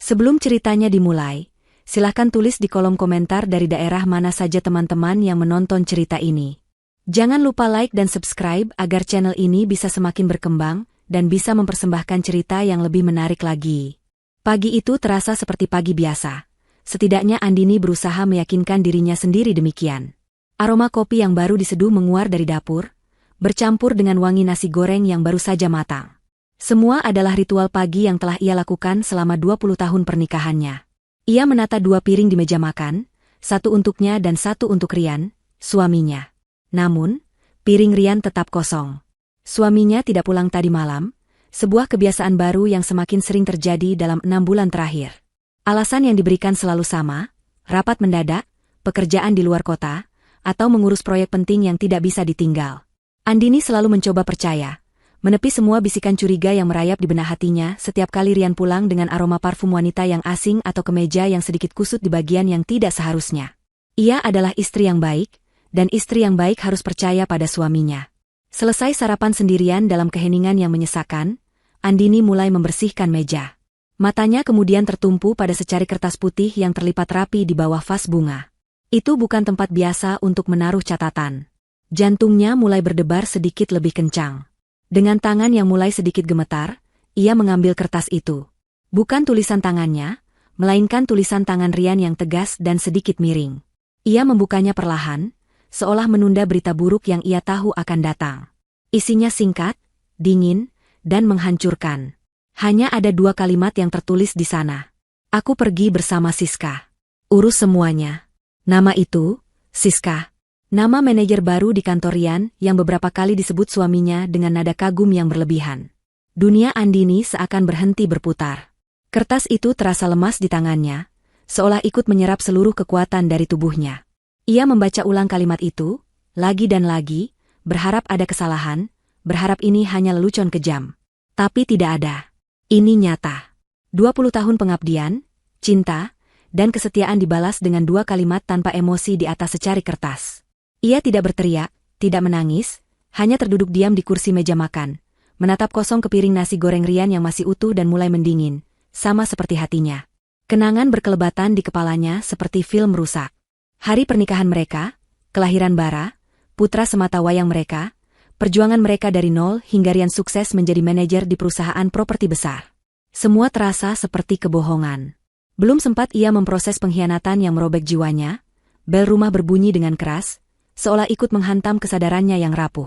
Sebelum ceritanya dimulai, silahkan tulis di kolom komentar dari daerah mana saja teman-teman yang menonton cerita ini. Jangan lupa like dan subscribe agar channel ini bisa semakin berkembang dan bisa mempersembahkan cerita yang lebih menarik lagi. Pagi itu terasa seperti pagi biasa. Setidaknya Andini berusaha meyakinkan dirinya sendiri demikian. Aroma kopi yang baru diseduh menguar dari dapur, bercampur dengan wangi nasi goreng yang baru saja matang. Semua adalah ritual pagi yang telah ia lakukan selama 20 tahun pernikahannya. Ia menata 2 piring di meja makan, satu untuknya dan satu untuk Rian, suaminya. Namun, piring Rian tetap kosong. Suaminya tidak pulang tadi malam, sebuah kebiasaan baru yang semakin sering terjadi dalam 6 bulan terakhir. Alasan yang diberikan selalu sama, rapat mendadak, pekerjaan di luar kota, atau mengurus proyek penting yang tidak bisa ditinggal. Andini selalu mencoba percaya, menepi semua bisikan curiga yang merayap di benak hatinya setiap kali Rian pulang dengan aroma parfum wanita yang asing atau kemeja yang sedikit kusut di bagian yang tidak seharusnya. Ia adalah istri yang baik, dan istri yang baik harus percaya pada suaminya. Selesai sarapan sendirian dalam keheningan yang menyesakan, Andini mulai membersihkan meja. Matanya kemudian tertumpu pada secari kertas putih yang terlipat rapi di bawah vas bunga. Itu bukan tempat biasa untuk menaruh catatan. Jantungnya mulai berdebar sedikit lebih kencang. Dengan tangan yang mulai sedikit gemetar, ia mengambil kertas itu. Bukan tulisan tangannya, melainkan tulisan tangan Rian yang tegas dan sedikit miring. Ia membukanya perlahan, seolah menunda berita buruk yang ia tahu akan datang. Isinya singkat, dingin, dan menghancurkan. Hanya ada 2 kalimat yang tertulis di sana. Aku pergi bersama Siska. Urus semuanya. Nama itu, Siska. Nama manajer baru di kantor Rian yang beberapa kali disebut suaminya dengan nada kagum yang berlebihan. Dunia Andini seakan berhenti berputar. Kertas itu terasa lemas di tangannya, seolah ikut menyerap seluruh kekuatan dari tubuhnya. Ia membaca ulang kalimat itu, lagi dan lagi, berharap ada kesalahan, berharap ini hanya lelucon kejam. Tapi tidak ada. Ini nyata. 20 tahun pengabdian, cinta, dan kesetiaan dibalas dengan 2 kalimat tanpa emosi di atas secari kertas. Ia tidak berteriak, tidak menangis, hanya terduduk diam di kursi meja makan, menatap kosong ke piring nasi goreng Rian yang masih utuh dan mulai mendingin, sama seperti hatinya. Kenangan berkelebatan di kepalanya seperti film rusak. Hari pernikahan mereka, kelahiran Bara, putra semata wayang mereka, perjuangan mereka dari nol hingga Rian sukses menjadi manajer di perusahaan properti besar. Semua terasa seperti kebohongan. Belum sempat ia memproses pengkhianatan yang merobek jiwanya, bel rumah berbunyi dengan keras, seolah ikut menghantam kesadarannya yang rapuh.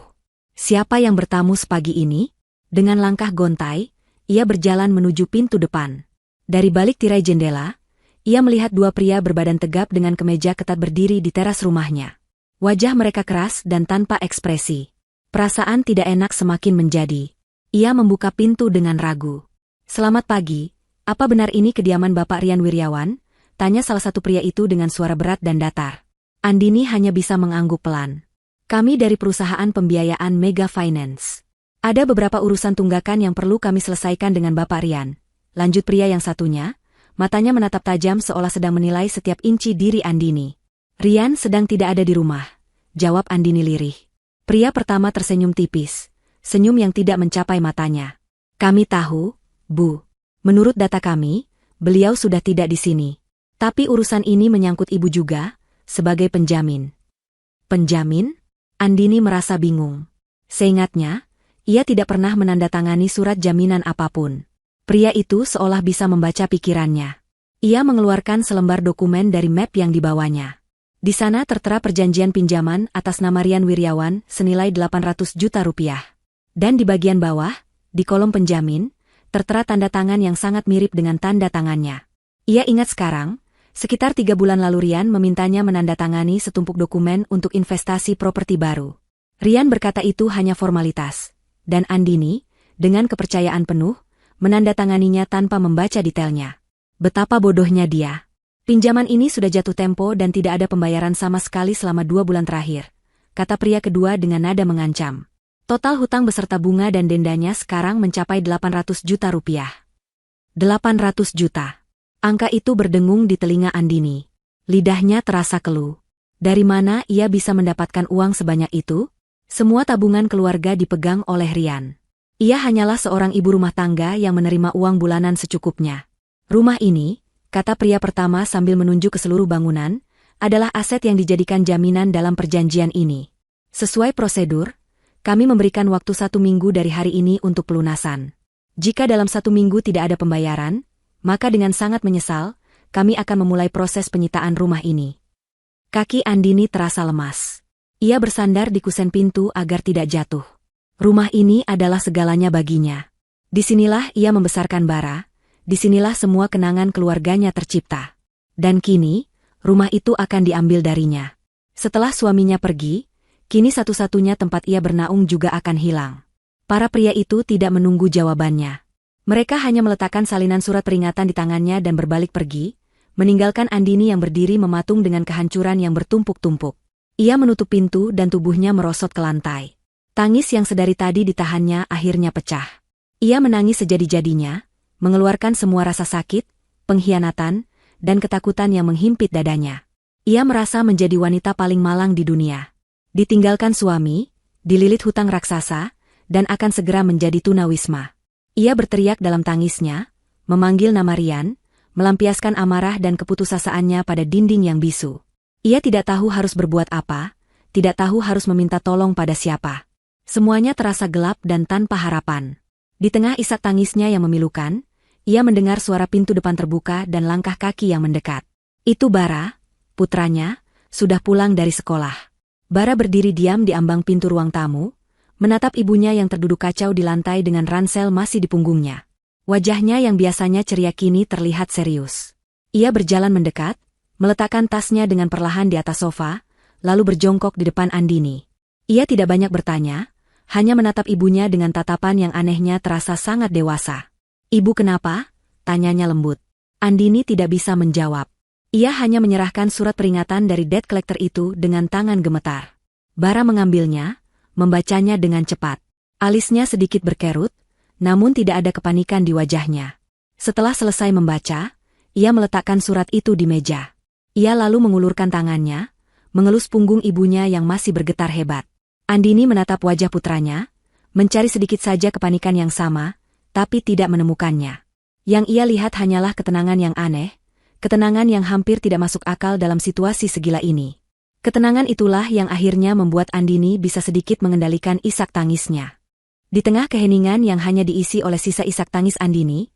Siapa yang bertamu sepagi ini? Dengan langkah gontai, ia berjalan menuju pintu depan. Dari balik tirai jendela, ia melihat 2 pria berbadan tegap dengan kemeja ketat berdiri di teras rumahnya. Wajah mereka keras dan tanpa ekspresi. Perasaan tidak enak semakin menjadi. Ia membuka pintu dengan ragu. Selamat pagi, apa benar ini kediaman Bapak Rian Wiryawan? Tanya salah satu pria itu dengan suara berat dan datar. Andini hanya bisa mengangguk pelan. Kami dari perusahaan pembiayaan Mega Finance. Ada beberapa urusan tunggakan yang perlu kami selesaikan dengan Bapak Rian. Lanjut pria yang satunya, matanya menatap tajam seolah sedang menilai setiap inci diri Andini. Rian sedang tidak ada di rumah, jawab Andini lirih. Pria pertama tersenyum tipis, senyum yang tidak mencapai matanya. Kami tahu, Bu. Menurut data kami, beliau sudah tidak di sini. Tapi urusan ini menyangkut Ibu juga, sebagai penjamin. Penjamin? Andini merasa bingung. Seingatnya, ia tidak pernah menandatangani surat jaminan apapun. Pria itu seolah bisa membaca pikirannya. Ia mengeluarkan selembar dokumen dari map yang dibawanya. Di sana tertera perjanjian pinjaman atas nama Rian Wiryawan senilai 800 juta rupiah. Dan di bagian bawah, di kolom penjamin, tertera tanda tangan yang sangat mirip dengan tanda tangannya. Ia ingat sekarang, sekitar 3 bulan lalu Rian memintanya menandatangani setumpuk dokumen untuk investasi properti baru. Rian berkata itu hanya formalitas, dan Andini, dengan kepercayaan penuh, menandatanganinya tanpa membaca detailnya. Betapa bodohnya dia. Pinjaman ini sudah jatuh tempo dan tidak ada pembayaran sama sekali selama 2 bulan terakhir, kata pria kedua dengan nada mengancam. Total hutang beserta bunga dan dendanya sekarang mencapai 800 juta rupiah. 800 juta. Angka itu berdengung di telinga Andini. Lidahnya terasa keluh. Dari mana ia bisa mendapatkan uang sebanyak itu? Semua tabungan keluarga dipegang oleh Rian. Ia hanyalah seorang ibu rumah tangga yang menerima uang bulanan secukupnya. Rumah ini, kata pria pertama sambil menunjuk ke seluruh bangunan, adalah aset yang dijadikan jaminan dalam perjanjian ini. Sesuai prosedur, kami memberikan waktu 1 minggu dari hari ini untuk pelunasan. Jika dalam 1 minggu tidak ada pembayaran, maka dengan sangat menyesal, kami akan memulai proses penyitaan rumah ini. Kaki Andini terasa lemas. Ia bersandar di kusen pintu agar tidak jatuh. Rumah ini adalah segalanya baginya. Disinilah ia membesarkan Bara, disinilah semua kenangan keluarganya tercipta. Dan kini, rumah itu akan diambil darinya. Setelah suaminya pergi, kini satu-satunya tempat ia bernaung juga akan hilang. Para pria itu tidak menunggu jawabannya. Mereka hanya meletakkan salinan surat peringatan di tangannya dan berbalik pergi, meninggalkan Andini yang berdiri mematung dengan kehancuran yang bertumpuk-tumpuk. Ia menutup pintu dan tubuhnya merosot ke lantai. Tangis yang sedari tadi ditahannya akhirnya pecah. Ia menangis sejadi-jadinya, mengeluarkan semua rasa sakit, pengkhianatan, dan ketakutan yang menghimpit dadanya. Ia merasa menjadi wanita paling malang di dunia. Ditinggalkan suami, dililit hutang raksasa, dan akan segera menjadi tunawisma. Ia berteriak dalam tangisnya, memanggil nama Rian, melampiaskan amarah dan keputusasaannya pada dinding yang bisu. Ia tidak tahu harus berbuat apa, tidak tahu harus meminta tolong pada siapa. Semuanya terasa gelap dan tanpa harapan. Di tengah isak tangisnya yang memilukan, ia mendengar suara pintu depan terbuka dan langkah kaki yang mendekat. Itu Bara, putranya, sudah pulang dari sekolah. Bara berdiri diam di ambang pintu ruang tamu, menatap ibunya yang terduduk kacau di lantai dengan ransel masih di punggungnya. Wajahnya yang biasanya ceria kini terlihat serius. Ia berjalan mendekat, meletakkan tasnya dengan perlahan di atas sofa, lalu berjongkok di depan Andini. Ia tidak banyak bertanya, hanya menatap ibunya dengan tatapan yang anehnya terasa sangat dewasa. "Ibu kenapa?" tanyanya lembut. Andini tidak bisa menjawab. Ia hanya menyerahkan surat peringatan dari debt collector itu dengan tangan gemetar. Bara mengambilnya, membacanya dengan cepat. Alisnya sedikit berkerut, namun tidak ada kepanikan di wajahnya. Setelah selesai membaca, ia meletakkan surat itu di meja. Ia lalu mengulurkan tangannya, mengelus punggung ibunya yang masih bergetar hebat. Andini menatap wajah putranya, mencari sedikit saja kepanikan yang sama, tapi tidak menemukannya. Yang ia lihat hanyalah ketenangan yang aneh, ketenangan yang hampir tidak masuk akal dalam situasi segila ini. Ketenangan itulah yang akhirnya membuat Andini bisa sedikit mengendalikan isak tangisnya. Di tengah keheningan yang hanya diisi oleh sisa isak tangis Andini,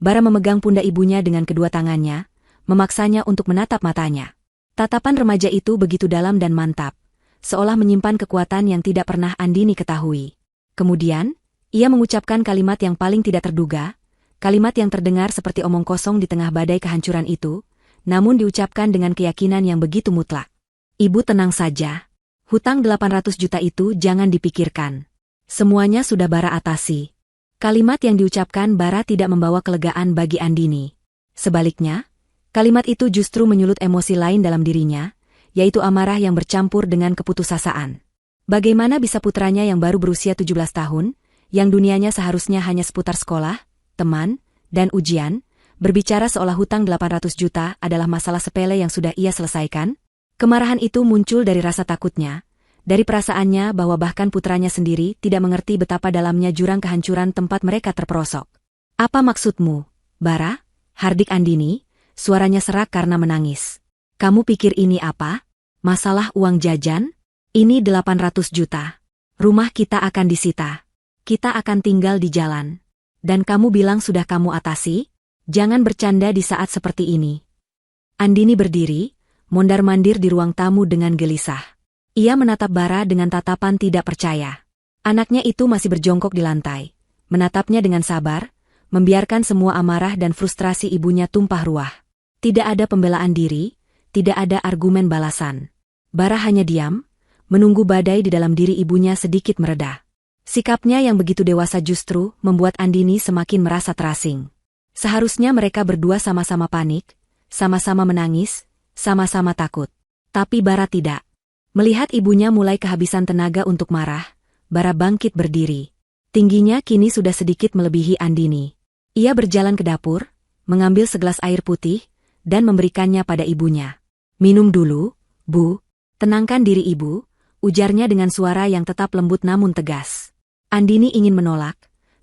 Bara memegang pundak ibunya dengan kedua tangannya, memaksanya untuk menatap matanya. Tatapan remaja itu begitu dalam dan mantap, seolah menyimpan kekuatan yang tidak pernah Andini ketahui. Kemudian, ia mengucapkan kalimat yang paling tidak terduga, kalimat yang terdengar seperti omong kosong di tengah badai kehancuran itu, namun diucapkan dengan keyakinan yang begitu mutlak. "Ibu tenang saja. Hutang 800 juta itu jangan dipikirkan. Semuanya sudah Bara atasi." Kalimat yang diucapkan Bara tidak membawa kelegaan bagi Andini. Sebaliknya, kalimat itu justru menyulut emosi lain dalam dirinya, yaitu amarah yang bercampur dengan keputusasaan. Bagaimana bisa putranya yang baru berusia 17 tahun, yang dunianya seharusnya hanya seputar sekolah, teman, dan ujian, berbicara seolah hutang 800 juta adalah masalah sepele yang sudah ia selesaikan? Kemarahan itu muncul dari rasa takutnya, dari perasaannya bahwa bahkan putranya sendiri tidak mengerti betapa dalamnya jurang kehancuran tempat mereka terperosok. "Apa maksudmu, Bara?" hardik Andini, suaranya serak karena menangis. "Kamu pikir ini apa? Masalah uang jajan? Ini 800 juta. Rumah kita akan disita. Kita akan tinggal di jalan. Dan kamu bilang sudah kamu atasi? Jangan bercanda di saat seperti ini." Andini berdiri, mondar-mandir di ruang tamu dengan gelisah. Ia menatap Bara dengan tatapan tidak percaya. Anaknya itu masih berjongkok di lantai, menatapnya dengan sabar, membiarkan semua amarah dan frustrasi ibunya tumpah ruah. Tidak ada pembelaan diri, tidak ada argumen balasan. Bara hanya diam, menunggu badai di dalam diri ibunya sedikit mereda. Sikapnya yang begitu dewasa justru membuat Andini semakin merasa terasing. Seharusnya mereka berdua sama-sama panik, sama-sama menangis, sama-sama takut. Tapi Bara tidak. Melihat ibunya mulai kehabisan tenaga untuk marah, Bara bangkit berdiri. Tingginya kini sudah sedikit melebihi Andini. Ia berjalan ke dapur, mengambil segelas air putih, dan memberikannya pada ibunya. "Minum dulu, Bu. Tenangkan diri ibu," ujarnya dengan suara yang tetap lembut namun tegas. Andini ingin menolak,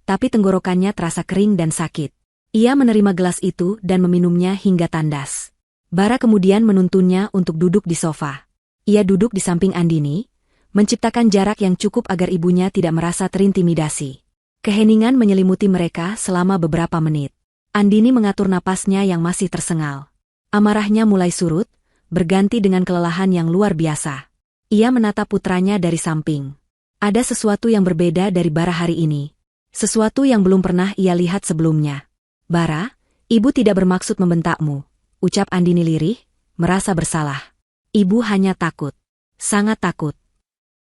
tapi tenggorokannya terasa kering dan sakit. Ia menerima gelas itu dan meminumnya hingga tandas. Bara kemudian menuntunnya untuk duduk di sofa. Ia duduk di samping Andini, menciptakan jarak yang cukup agar ibunya tidak merasa terintimidasi. Keheningan menyelimuti mereka selama beberapa menit. Andini mengatur napasnya yang masih tersengal. Amarahnya mulai surut, berganti dengan kelelahan yang luar biasa. Ia menatap putranya dari samping. Ada sesuatu yang berbeda dari Bara hari ini. Sesuatu yang belum pernah ia lihat sebelumnya. Bara, ibu tidak bermaksud membentakmu, ucap Andini lirih, merasa bersalah. Ibu hanya takut. Sangat takut.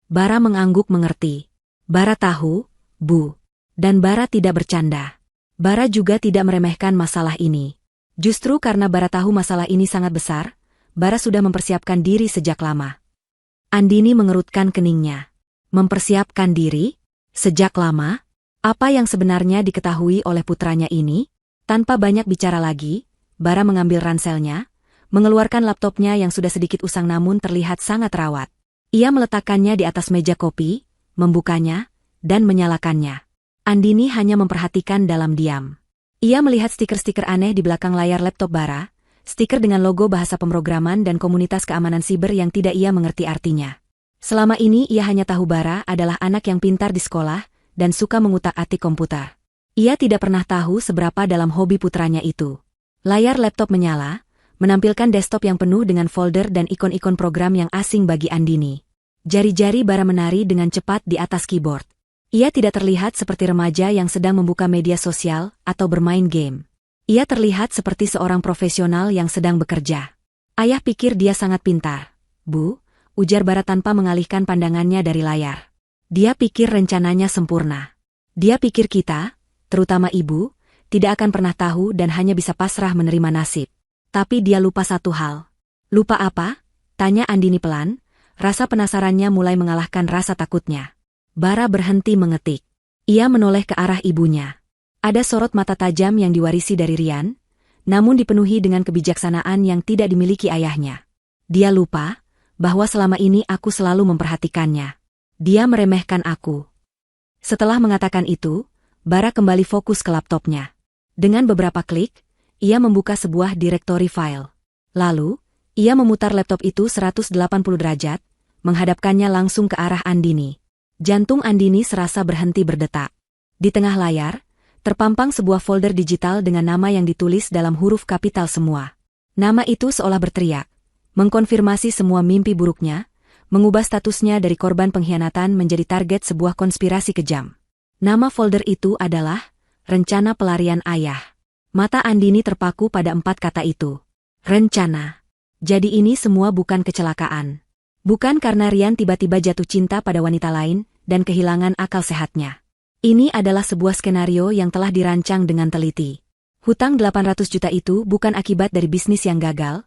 Bara mengangguk mengerti. Bara tahu, Bu. Dan Bara tidak bercanda. Bara juga tidak meremehkan masalah ini. Justru karena Bara tahu masalah ini sangat besar, Bara sudah mempersiapkan diri sejak lama. Andini mengerutkan keningnya. Mempersiapkan diri? Sejak lama? Apa yang sebenarnya diketahui oleh putranya ini? Tanpa banyak bicara lagi, Bara mengambil ranselnya, mengeluarkan laptopnya yang sudah sedikit usang namun terlihat sangat rawat. Ia meletakkannya di atas meja kopi, membukanya, dan menyalakannya. Andini hanya memperhatikan dalam diam. Ia melihat stiker-stiker aneh di belakang layar laptop Bara, stiker dengan logo bahasa pemrograman dan komunitas keamanan siber yang tidak ia mengerti artinya. Selama ini ia hanya tahu Bara adalah anak yang pintar di sekolah dan suka mengutak-atik komputer. Ia tidak pernah tahu seberapa dalam hobi putranya itu. Layar laptop menyala, menampilkan desktop yang penuh dengan folder dan ikon-ikon program yang asing bagi Andini. Jari-jari Bara menari dengan cepat di atas keyboard. Ia tidak terlihat seperti remaja yang sedang membuka media sosial atau bermain game. Ia terlihat seperti seorang profesional yang sedang bekerja. Ayah pikir dia sangat pintar. Bu, ujar Bara tanpa mengalihkan pandangannya dari layar. Dia pikir rencananya sempurna. Dia pikir kita, terutama ibu, tidak akan pernah tahu dan hanya bisa pasrah menerima nasib. Tapi dia lupa satu hal. Lupa apa? Tanya Andini pelan, rasa penasarannya mulai mengalahkan rasa takutnya. Bara berhenti mengetik. Ia menoleh ke arah ibunya. Ada sorot mata tajam yang diwarisi dari Rian, namun dipenuhi dengan kebijaksanaan yang tidak dimiliki ayahnya. Dia lupa bahwa selama ini aku selalu memperhatikannya. Dia meremehkan aku. Setelah mengatakan itu, Bara kembali fokus ke laptopnya. Dengan beberapa klik, ia membuka sebuah direktori file. Lalu, ia memutar laptop itu 180 derajat, menghadapkannya langsung ke arah Andini. Jantung Andini serasa berhenti berdetak. Di tengah layar, terpampang sebuah folder digital dengan nama yang ditulis dalam huruf kapital semua. Nama itu seolah berteriak, mengkonfirmasi semua mimpi buruknya, mengubah statusnya dari korban pengkhianatan menjadi target sebuah konspirasi kejam. Nama folder itu adalah Rencana Pelarian Ayah. Mata Andini terpaku pada 4 kata itu. Rencana. Jadi ini semua bukan kecelakaan. Bukan karena Rian tiba-tiba jatuh cinta pada wanita lain dan kehilangan akal sehatnya. Ini adalah sebuah skenario yang telah dirancang dengan teliti. Hutang 800 juta itu bukan akibat dari bisnis yang gagal,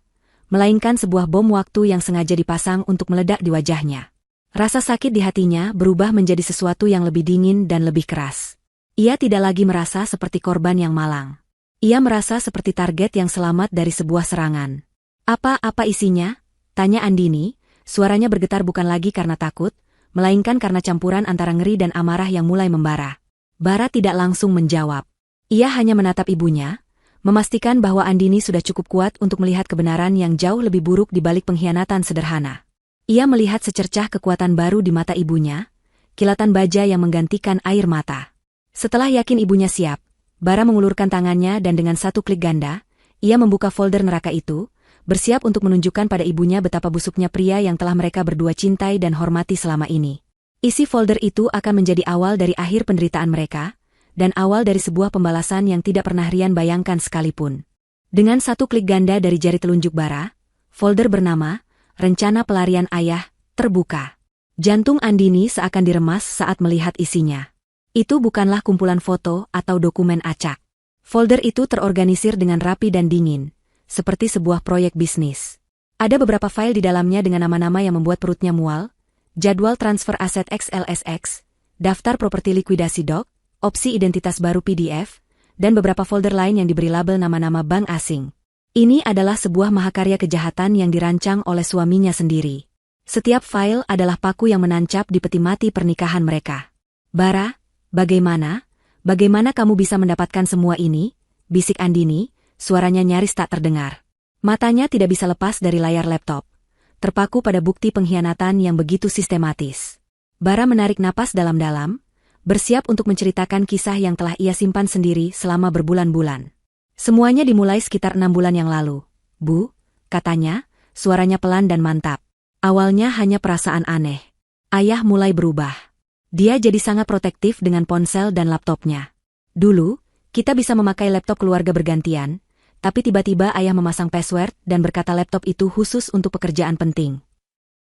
melainkan sebuah bom waktu yang sengaja dipasang untuk meledak di wajahnya. Rasa sakit di hatinya berubah menjadi sesuatu yang lebih dingin dan lebih keras. Ia tidak lagi merasa seperti korban yang malang. Ia merasa seperti target yang selamat dari sebuah serangan. Apa isinya? Tanya Andini, suaranya bergetar bukan lagi karena takut, melainkan karena campuran antara ngeri dan amarah yang mulai membara. Bara tidak langsung menjawab. Ia hanya menatap ibunya, memastikan bahwa Andini sudah cukup kuat untuk melihat kebenaran yang jauh lebih buruk di balik pengkhianatan sederhana. Ia melihat secercah kekuatan baru di mata ibunya, kilatan baja yang menggantikan air mata. Setelah yakin ibunya siap, Bara mengulurkan tangannya dan dengan satu klik ganda, ia membuka folder neraka itu, bersiap untuk menunjukkan pada ibunya betapa busuknya pria yang telah mereka berdua cintai dan hormati selama ini. Isi folder itu akan menjadi awal dari akhir penderitaan mereka, dan awal dari sebuah pembalasan yang tidak pernah Rian bayangkan sekalipun. Dengan satu klik ganda dari jari telunjuk Bara, folder bernama Rencana Pelarian Ayah terbuka. Jantung Andini seakan diremas saat melihat isinya. Itu bukanlah kumpulan foto atau dokumen acak. Folder itu terorganisir dengan rapi dan dingin, seperti sebuah proyek bisnis. Ada beberapa file di dalamnya dengan nama-nama yang membuat perutnya mual, jadwal transfer aset XLSX, daftar properti likuidasi doc, opsi identitas baru PDF, dan beberapa folder lain yang diberi label nama-nama bank asing. Ini adalah sebuah mahakarya kejahatan yang dirancang oleh suaminya sendiri. Setiap file adalah paku yang menancap di peti mati pernikahan mereka. Bara, bagaimana kamu bisa mendapatkan semua ini? bisik Andini, suaranya nyaris tak terdengar. Matanya tidak bisa lepas dari layar laptop, terpaku pada bukti pengkhianatan yang begitu sistematis. Bara menarik napas dalam-dalam, bersiap untuk menceritakan kisah yang telah ia simpan sendiri selama berbulan-bulan. Semuanya dimulai sekitar 6 bulan yang lalu. Bu, katanya, suaranya pelan dan mantap. Awalnya hanya perasaan aneh. Ayah mulai berubah. Dia jadi sangat protektif dengan ponsel dan laptopnya. Dulu, kita bisa memakai laptop keluarga bergantian, tapi tiba-tiba ayah memasang password dan berkata laptop itu khusus untuk pekerjaan penting.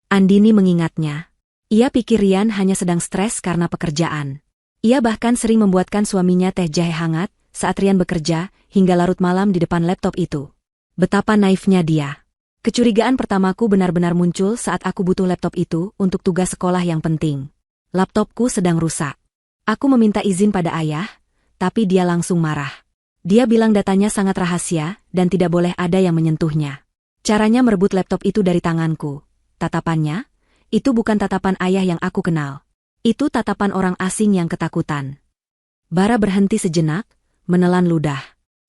Andini mengingatnya. Ia pikir Rian hanya sedang stres karena pekerjaan. Ia bahkan sering membuatkan suaminya teh jahe hangat saat Rian bekerja hingga larut malam di depan laptop itu. Betapa naifnya dia. Kecurigaan pertamaku benar-benar muncul saat aku butuh laptop itu untuk tugas sekolah yang penting. Laptopku sedang rusak. Aku meminta izin pada ayah, tapi dia langsung marah. Dia bilang datanya sangat rahasia dan tidak boleh ada yang menyentuhnya. Caranya merebut laptop itu dari tanganku. Tatapannya, itu bukan tatapan ayah yang aku kenal. Itu tatapan orang asing yang ketakutan. Bara berhenti sejenak, menelan ludah.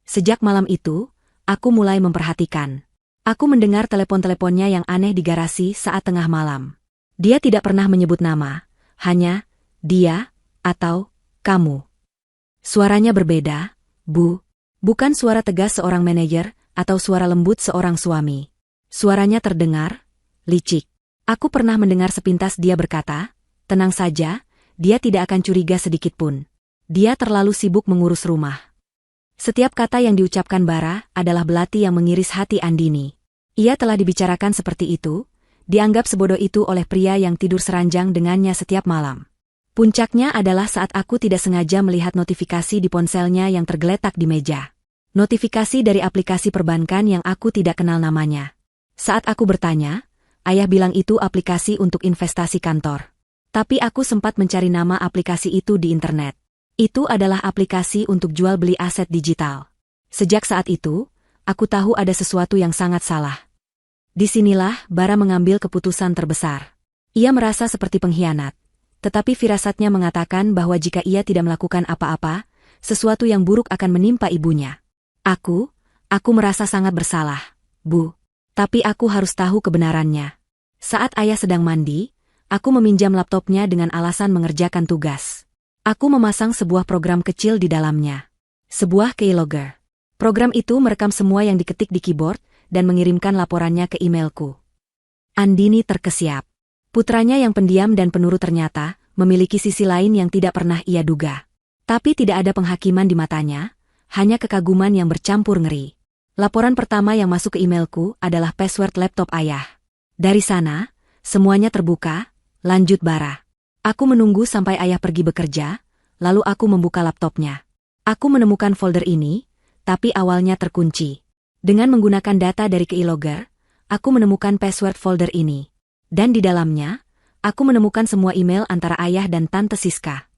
Sejak malam itu, aku mulai memperhatikan. Aku mendengar telepon-teleponnya yang aneh di garasi saat tengah malam. Dia tidak pernah menyebut nama, hanya dia atau kamu. Suaranya berbeda, Bu. Bukan suara tegas seorang manajer atau suara lembut seorang suami. Suaranya terdengar licik. Aku pernah mendengar sepintas dia berkata, tenang saja, dia tidak akan curiga sedikitpun. Dia terlalu sibuk mengurus rumah. Setiap kata yang diucapkan Bara adalah belati yang mengiris hati Andini. Ia telah dibicarakan seperti itu, dianggap sebodoh itu oleh pria yang tidur seranjang dengannya setiap malam. Puncaknya adalah saat aku tidak sengaja melihat notifikasi di ponselnya yang tergeletak di meja. Notifikasi dari aplikasi perbankan yang aku tidak kenal namanya. Saat aku bertanya, ayah bilang itu aplikasi untuk investasi kantor. Tapi aku sempat mencari nama aplikasi itu di internet. Itu adalah aplikasi untuk jual beli aset digital. Sejak saat itu, aku tahu ada sesuatu yang sangat salah. Disinilah Bara mengambil keputusan terbesar. Ia merasa seperti pengkhianat. Tetapi firasatnya mengatakan bahwa jika ia tidak melakukan apa-apa, sesuatu yang buruk akan menimpa ibunya. Aku merasa sangat bersalah, Bu. Tapi aku harus tahu kebenarannya. Saat ayah sedang mandi, aku meminjam laptopnya dengan alasan mengerjakan tugas. Aku memasang sebuah program kecil di dalamnya. Sebuah keylogger. Program itu merekam semua yang diketik di keyboard dan mengirimkan laporannya ke emailku. Andini terkesiap. Putranya yang pendiam dan penurut ternyata memiliki sisi lain yang tidak pernah ia duga. Tapi tidak ada penghakiman di matanya, hanya kekaguman yang bercampur ngeri. Laporan pertama yang masuk ke emailku adalah password laptop ayah. Dari sana, semuanya terbuka, lanjut Bara. Aku menunggu sampai ayah pergi bekerja, lalu aku membuka laptopnya. Aku menemukan folder ini, tapi awalnya terkunci. Dengan menggunakan data dari keylogger, aku menemukan password folder ini. Dan di dalamnya, aku menemukan semua email antara ayah dan Tante Siska.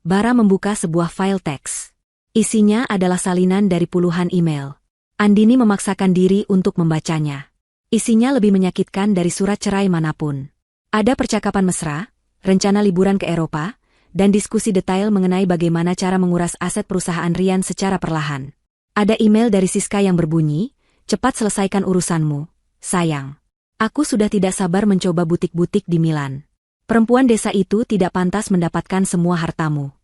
Bara membuka sebuah file teks. Isinya adalah salinan dari puluhan email. Andini memaksakan diri untuk membacanya. Isinya lebih menyakitkan dari surat cerai manapun. Ada percakapan mesra, rencana liburan ke Eropa, dan diskusi detail mengenai bagaimana cara menguras aset perusahaan Rian secara perlahan. Ada email dari Siska yang berbunyi, cepat selesaikan urusanmu, sayang. Aku sudah tidak sabar mencoba butik-butik di Milan. Perempuan desa itu tidak pantas mendapatkan semua hartamu.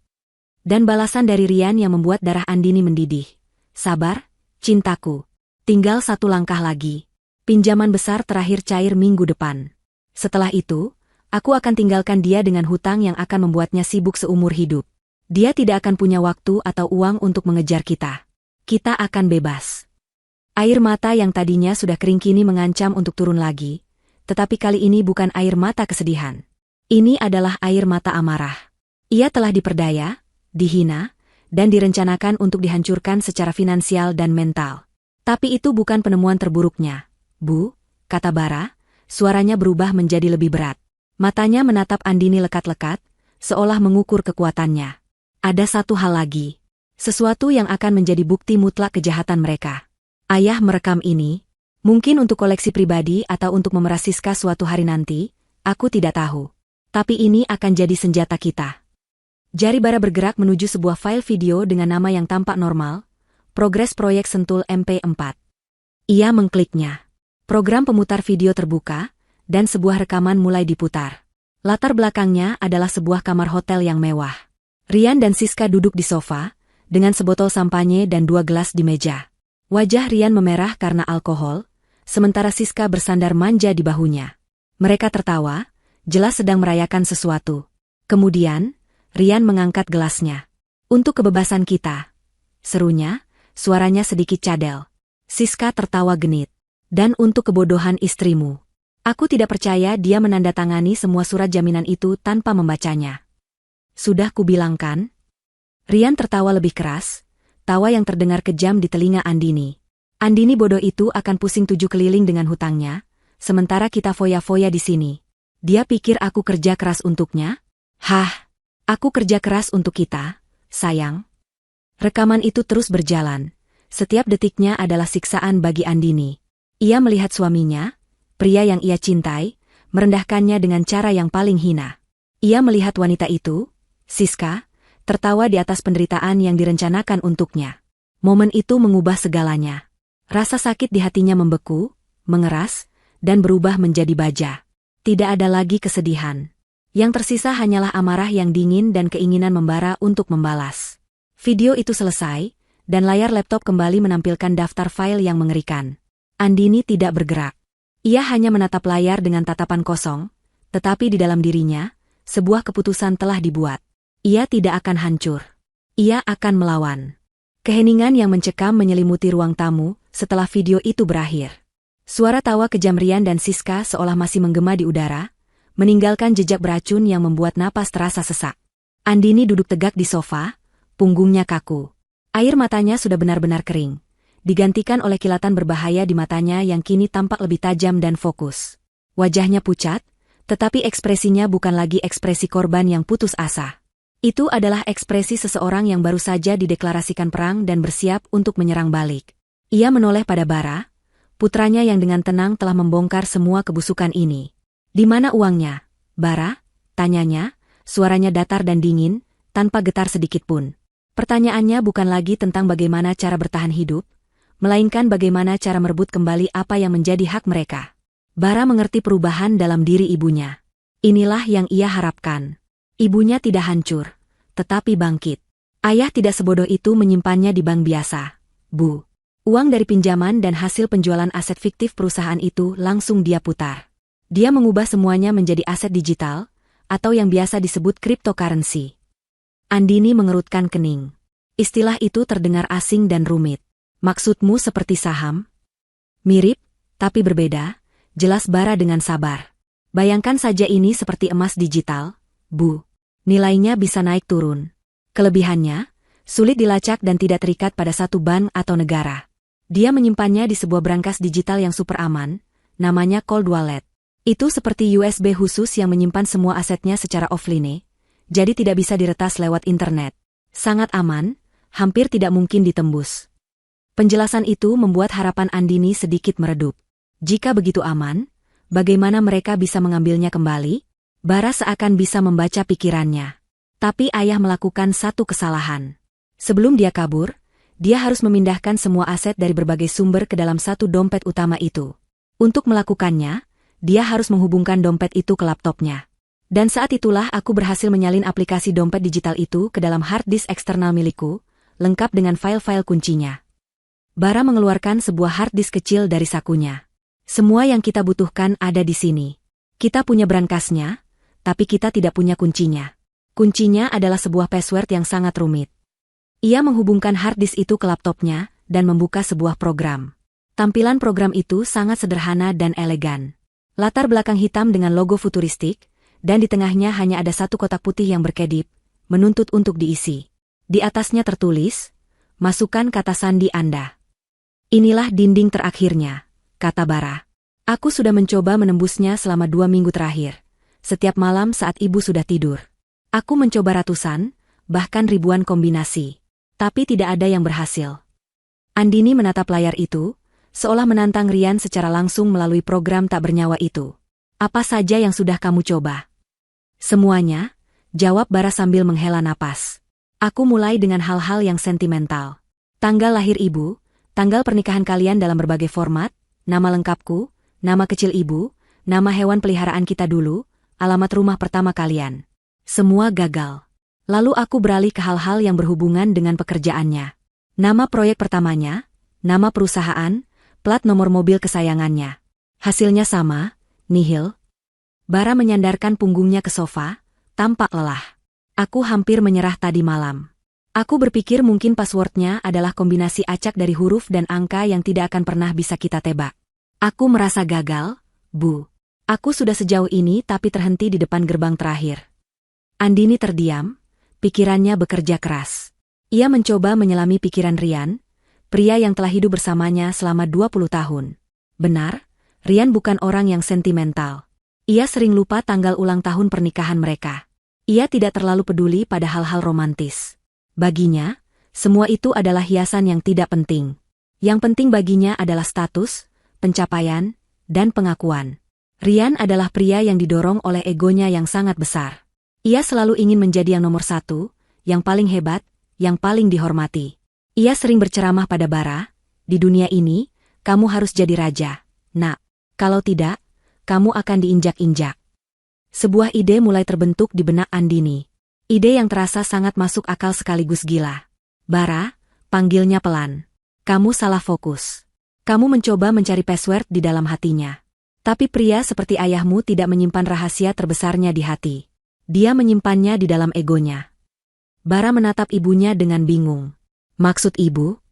Dan balasan dari Rian yang membuat darah Andini mendidih. Sabar, cintaku. Tinggal satu langkah lagi. Pinjaman besar terakhir cair minggu depan. Setelah itu, aku akan tinggalkan dia dengan hutang yang akan membuatnya sibuk seumur hidup. Dia tidak akan punya waktu atau uang untuk mengejar kita. Kita akan bebas. Air mata yang tadinya sudah kering kini mengancam untuk turun lagi, tetapi kali ini bukan air mata kesedihan. Ini adalah air mata amarah. Ia telah diperdaya, dihina, dan direncanakan untuk dihancurkan secara finansial dan mental. Tapi itu bukan penemuan terburuknya, Bu, kata Bara, suaranya berubah menjadi lebih berat. Matanya menatap Andini lekat-lekat, seolah mengukur kekuatannya. Ada satu hal lagi. Sesuatu yang akan menjadi bukti mutlak kejahatan mereka. Ayah merekam ini, mungkin untuk koleksi pribadi atau untuk memeras Siska suatu hari nanti, aku tidak tahu. Tapi ini akan jadi senjata kita. Jari Bara bergerak menuju sebuah file video dengan nama yang tampak normal, Progres proyek Sentul MP4. Ia mengkliknya. Program pemutar video terbuka, dan sebuah rekaman mulai diputar. Latar belakangnya adalah sebuah kamar hotel yang mewah. Rian dan Siska duduk di sofa, dengan sebotol sampanye dan 2 gelas di meja. Wajah Rian memerah karena alkohol, sementara Siska bersandar manja di bahunya. Mereka tertawa, jelas sedang merayakan sesuatu. Kemudian, Rian mengangkat gelasnya. Untuk kebebasan kita, serunya, suaranya sedikit cadel. Siska tertawa genit. Dan untuk kebodohan istrimu. Aku tidak percaya dia menandatangani semua surat jaminan itu tanpa membacanya. Sudah kubilangkan? Rian tertawa lebih keras, tawa yang terdengar kejam di telinga Andini. Andini bodoh itu akan pusing 7 keliling dengan hutangnya, sementara kita foya-foya di sini. Dia pikir aku kerja keras untuknya? Hah, aku kerja keras untuk kita, sayang. Rekaman itu terus berjalan. Setiap detiknya adalah siksaan bagi Andini. Ia melihat suaminya, pria yang ia cintai, merendahkannya dengan cara yang paling hina. Ia melihat wanita itu, Siska, tertawa di atas penderitaan yang direncanakan untuknya. Momen itu mengubah segalanya. Rasa sakit di hatinya membeku, mengeras, dan berubah menjadi baja. Tidak ada lagi kesedihan. Yang tersisa hanyalah amarah yang dingin dan keinginan membara untuk membalas. Video itu selesai, dan layar laptop kembali menampilkan daftar file yang mengerikan. Andini tidak bergerak. Ia hanya menatap layar dengan tatapan kosong, tetapi di dalam dirinya, sebuah keputusan telah dibuat. Ia tidak akan hancur. Ia akan melawan. Keheningan yang mencekam menyelimuti ruang tamu setelah video itu berakhir. Suara tawa kejam Rian dan Siska seolah masih menggema di udara, meninggalkan jejak beracun yang membuat napas terasa sesak. Andini duduk tegak di sofa, punggungnya kaku. Air matanya sudah benar-benar kering, digantikan oleh kilatan berbahaya di matanya yang kini tampak lebih tajam dan fokus. Wajahnya pucat, tetapi ekspresinya bukan lagi ekspresi korban yang putus asa. Itu adalah ekspresi seseorang yang baru saja dideklarasikan perang dan bersiap untuk menyerang balik. Ia menoleh pada Bara, putranya yang dengan tenang telah membongkar semua kebusukan ini. "Di mana uangnya, Bara?" tanyanya, suaranya datar dan dingin, tanpa getar sedikitpun. Pertanyaannya bukan lagi tentang bagaimana cara bertahan hidup, melainkan bagaimana cara merebut kembali apa yang menjadi hak mereka. Bara mengerti perubahan dalam diri ibunya. Inilah yang ia harapkan. Ibunya tidak hancur, tetapi bangkit. Ayah tidak sebodoh itu menyimpannya di bank biasa, Bu. Uang dari pinjaman dan hasil penjualan aset fiktif perusahaan itu langsung dia putar. Dia mengubah semuanya menjadi aset digital, atau yang biasa disebut cryptocurrency. Andini mengerutkan kening. Istilah itu terdengar asing dan rumit. "Maksudmu seperti saham?" "Mirip, tapi berbeda," jelas Bara dengan sabar. "Bayangkan saja ini seperti emas digital, Bu. Nilainya bisa naik turun. Kelebihannya, sulit dilacak dan tidak terikat pada satu bank atau negara. Dia menyimpannya di sebuah brankas digital yang super aman, namanya cold wallet. Itu seperti USB khusus yang menyimpan semua asetnya secara offline, jadi tidak bisa diretas lewat internet. Sangat aman, hampir tidak mungkin ditembus." Penjelasan itu membuat harapan Andini sedikit meredup. Jika begitu aman, bagaimana mereka bisa mengambilnya kembali? Bara seakan bisa membaca pikirannya. Tapi ayah melakukan satu kesalahan. Sebelum dia kabur, dia harus memindahkan semua aset dari berbagai sumber ke dalam satu dompet utama itu. Untuk melakukannya, dia harus menghubungkan dompet itu ke laptopnya. Dan saat itulah aku berhasil menyalin aplikasi dompet digital itu ke dalam hard disk eksternal milikku, lengkap dengan file-file kuncinya. Bara mengeluarkan sebuah hard disk kecil dari sakunya. "Semua yang kita butuhkan ada di sini. Kita punya brankasnya, tapi kita tidak punya kuncinya. Kuncinya adalah sebuah password yang sangat rumit." Ia menghubungkan hard disk itu ke laptopnya dan membuka sebuah program. Tampilan program itu sangat sederhana dan elegan. Latar belakang hitam dengan logo futuristik, dan di tengahnya hanya ada satu kotak putih yang berkedip, menuntut untuk diisi. Di atasnya tertulis, "Masukkan kata sandi Anda." "Inilah dinding terakhirnya," kata Bara. "Aku sudah mencoba menembusnya selama 2 minggu terakhir. Setiap malam saat ibu sudah tidur. Aku mencoba ratusan, bahkan ribuan kombinasi. Tapi tidak ada yang berhasil." Andini menatap layar itu, seolah menantang Rian secara langsung melalui program tak bernyawa itu. "Apa saja yang sudah kamu coba?" "Semuanya," jawab Bara sambil menghela napas. "Aku mulai dengan hal-hal yang sentimental. Tanggal lahir ibu, tanggal pernikahan kalian dalam berbagai format, nama lengkapku, nama kecil ibu, nama hewan peliharaan kita dulu, alamat rumah pertama kalian. Semua gagal. Lalu aku beralih ke hal-hal yang berhubungan dengan pekerjaannya. Nama proyek pertamanya, nama perusahaan, plat nomor mobil kesayangannya. Hasilnya sama, nihil. Bara menyandarkan punggungnya ke sofa, tampak lelah. Aku hampir menyerah tadi malam. Aku berpikir mungkin passwordnya adalah kombinasi acak dari huruf dan angka yang tidak akan pernah bisa kita tebak. Aku merasa gagal, Bu. Aku sudah sejauh ini tapi terhenti di depan gerbang terakhir. Andini terdiam, pikirannya bekerja keras. Ia mencoba menyelami pikiran Rian, pria yang telah hidup bersamanya selama 20 tahun. Benar, Rian bukan orang yang sentimental. Ia sering lupa tanggal ulang tahun pernikahan mereka. Ia tidak terlalu peduli pada hal-hal romantis. Baginya, semua itu adalah hiasan yang tidak penting. Yang penting baginya adalah status, pencapaian, dan pengakuan. Rian adalah pria yang didorong oleh egonya yang sangat besar. Ia selalu ingin menjadi yang nomor satu, yang paling hebat, yang paling dihormati. Ia sering berceramah pada Bara, di dunia ini, kamu harus jadi raja, nak. Kalau tidak, kamu akan diinjak-injak. Sebuah ide mulai terbentuk di benak Andini. Ide yang terasa sangat masuk akal sekaligus gila. Bara, panggilnya pelan. Kamu salah fokus. Kamu mencoba mencari password di dalam hatinya. Tapi pria seperti ayahmu tidak menyimpan rahasia terbesarnya di hati. Dia menyimpannya di dalam egonya. Bara menatap ibunya dengan bingung. Maksud ibu?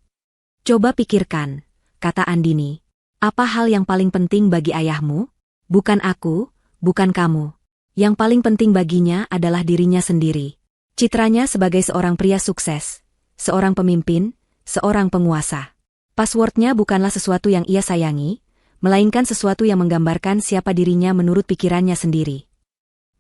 Coba pikirkan, kata Andini. Apa hal yang paling penting bagi ayahmu? Bukan aku, bukan kamu. Yang paling penting baginya adalah dirinya sendiri. Citranya sebagai seorang pria sukses, seorang pemimpin, seorang penguasa. Passwordnya bukanlah sesuatu yang ia sayangi, melainkan sesuatu yang menggambarkan siapa dirinya menurut pikirannya sendiri.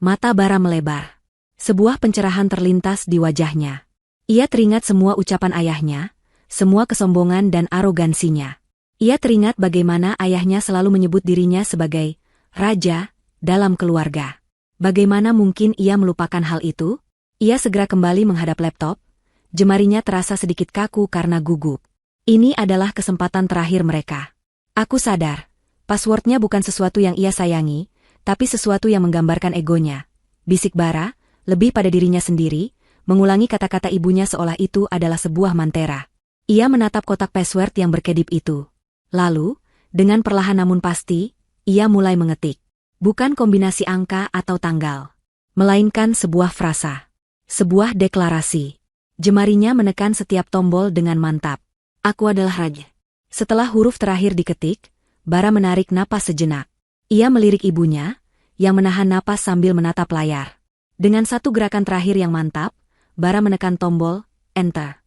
Mata Bara melebar. Sebuah pencerahan terlintas di wajahnya. Ia teringat semua ucapan ayahnya, semua kesombongan dan arogansinya. Ia teringat bagaimana ayahnya selalu menyebut dirinya sebagai raja dalam keluarga. Bagaimana mungkin ia melupakan hal itu? Ia segera kembali menghadap laptop. Jemarinya terasa sedikit kaku karena gugup. Ini adalah kesempatan terakhir mereka. Aku sadar, passwordnya bukan sesuatu yang ia sayangi, tapi sesuatu yang menggambarkan egonya. Bisik Bara, lebih pada dirinya sendiri, mengulangi kata-kata ibunya seolah itu adalah sebuah mantera. Ia menatap kotak password yang berkedip itu. Lalu, dengan perlahan namun pasti, ia mulai mengetik. Bukan kombinasi angka atau tanggal, melainkan sebuah frasa. Sebuah deklarasi. Jemarinya menekan setiap tombol dengan mantap. Aku adalah raja. Setelah huruf terakhir diketik, Bara menarik napas sejenak. Ia melirik ibunya, yang menahan napas sambil menatap layar. Dengan satu gerakan terakhir yang mantap, Bara menekan tombol, Enter.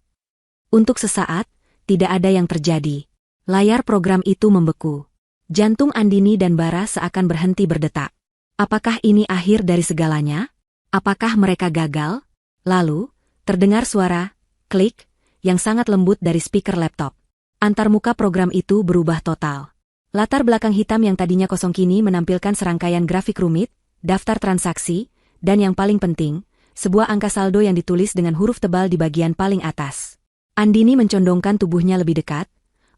Untuk sesaat, tidak ada yang terjadi. Layar program itu membeku. Jantung Andini dan Bara seakan berhenti berdetak. Apakah ini akhir dari segalanya? Apakah mereka gagal? Lalu, terdengar suara, klik, yang sangat lembut dari speaker laptop. Antarmuka program itu berubah total. Latar belakang hitam yang tadinya kosong kini menampilkan serangkaian grafik rumit, daftar transaksi, dan yang paling penting, sebuah angka saldo yang ditulis dengan huruf tebal di bagian paling atas. Andini mencondongkan tubuhnya lebih dekat,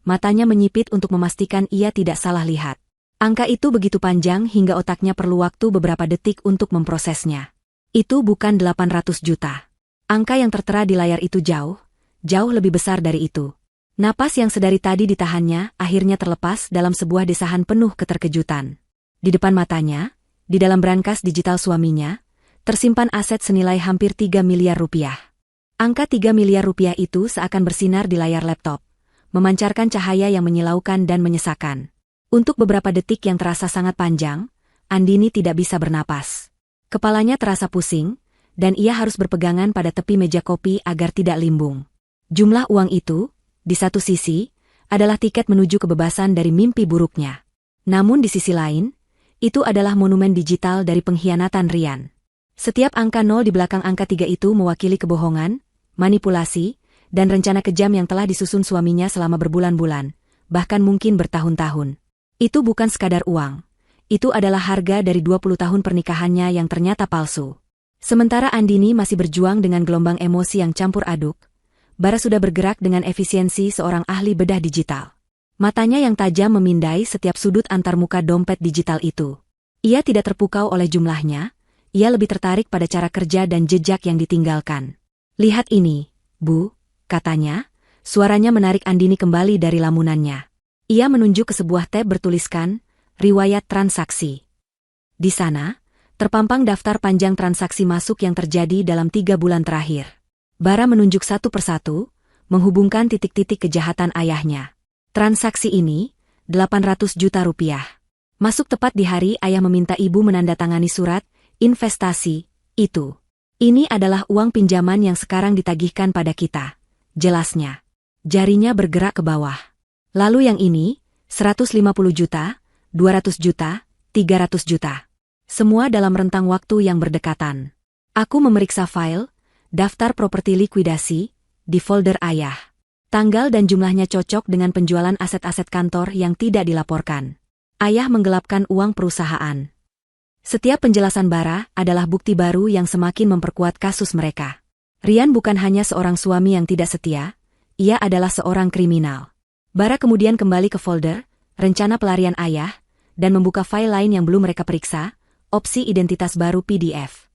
matanya menyipit untuk memastikan ia tidak salah lihat. Angka itu begitu panjang hingga otaknya perlu waktu beberapa detik untuk memprosesnya. Itu bukan 800 juta. Angka yang tertera di layar itu jauh lebih besar dari itu. Napas yang sedari tadi ditahannya akhirnya terlepas dalam sebuah desahan penuh keterkejutan. Di depan matanya, di dalam brankas digital suaminya, tersimpan aset senilai hampir 3 miliar rupiah. Angka 3 miliar rupiah itu seakan bersinar di layar laptop, memancarkan cahaya yang menyilaukan dan menyesakan. Untuk beberapa detik yang terasa sangat panjang, Andini tidak bisa bernapas. Kepalanya terasa pusing, dan ia harus berpegangan pada tepi meja kopi agar tidak limbung. Jumlah uang itu, di satu sisi, adalah tiket menuju kebebasan dari mimpi buruknya. Namun di sisi lain, itu adalah monumen digital dari pengkhianatan Rian. Setiap angka 0 di belakang angka 3 itu mewakili kebohongan, manipulasi, dan rencana kejam yang telah disusun suaminya selama berbulan-bulan, bahkan mungkin bertahun-tahun. Itu bukan sekadar uang. Itu adalah harga dari 20 tahun pernikahannya yang ternyata palsu. Sementara Andini masih berjuang dengan gelombang emosi yang campur aduk, Bara sudah bergerak dengan efisiensi seorang ahli bedah digital. Matanya yang tajam memindai setiap sudut antar muka dompet digital itu. Ia tidak terpukau oleh jumlahnya, ia lebih tertarik pada cara kerja dan jejak yang ditinggalkan. "Lihat ini, Bu," katanya, suaranya menarik Andini kembali dari lamunannya. Ia menunjuk ke sebuah tab bertuliskan, "Riwayat Transaksi". Di sana, terpampang daftar panjang transaksi masuk yang terjadi dalam 3 bulan terakhir. Bara menunjuk satu persatu, menghubungkan titik-titik kejahatan ayahnya. Transaksi ini, 800 juta rupiah. Masuk tepat di hari ayah meminta ibu menandatangani surat investasi itu. "Ini adalah uang pinjaman yang sekarang ditagihkan pada kita," jelasnya. Jarinya bergerak ke bawah. "Lalu yang ini, 150 juta, 200 juta, 300 juta. Semua dalam rentang waktu yang berdekatan." Aku memeriksa file, daftar properti likuidasi, di folder ayah. Tanggal dan jumlahnya cocok dengan penjualan aset-aset kantor yang tidak dilaporkan. Ayah menggelapkan uang perusahaan. Setiap penjelasan Bara adalah bukti baru yang semakin memperkuat kasus mereka. Rian bukan hanya seorang suami yang tidak setia, ia adalah seorang kriminal. Bara kemudian kembali ke folder, rencana pelarian ayah, dan membuka file lain yang belum mereka periksa, opsi identitas baru PDF.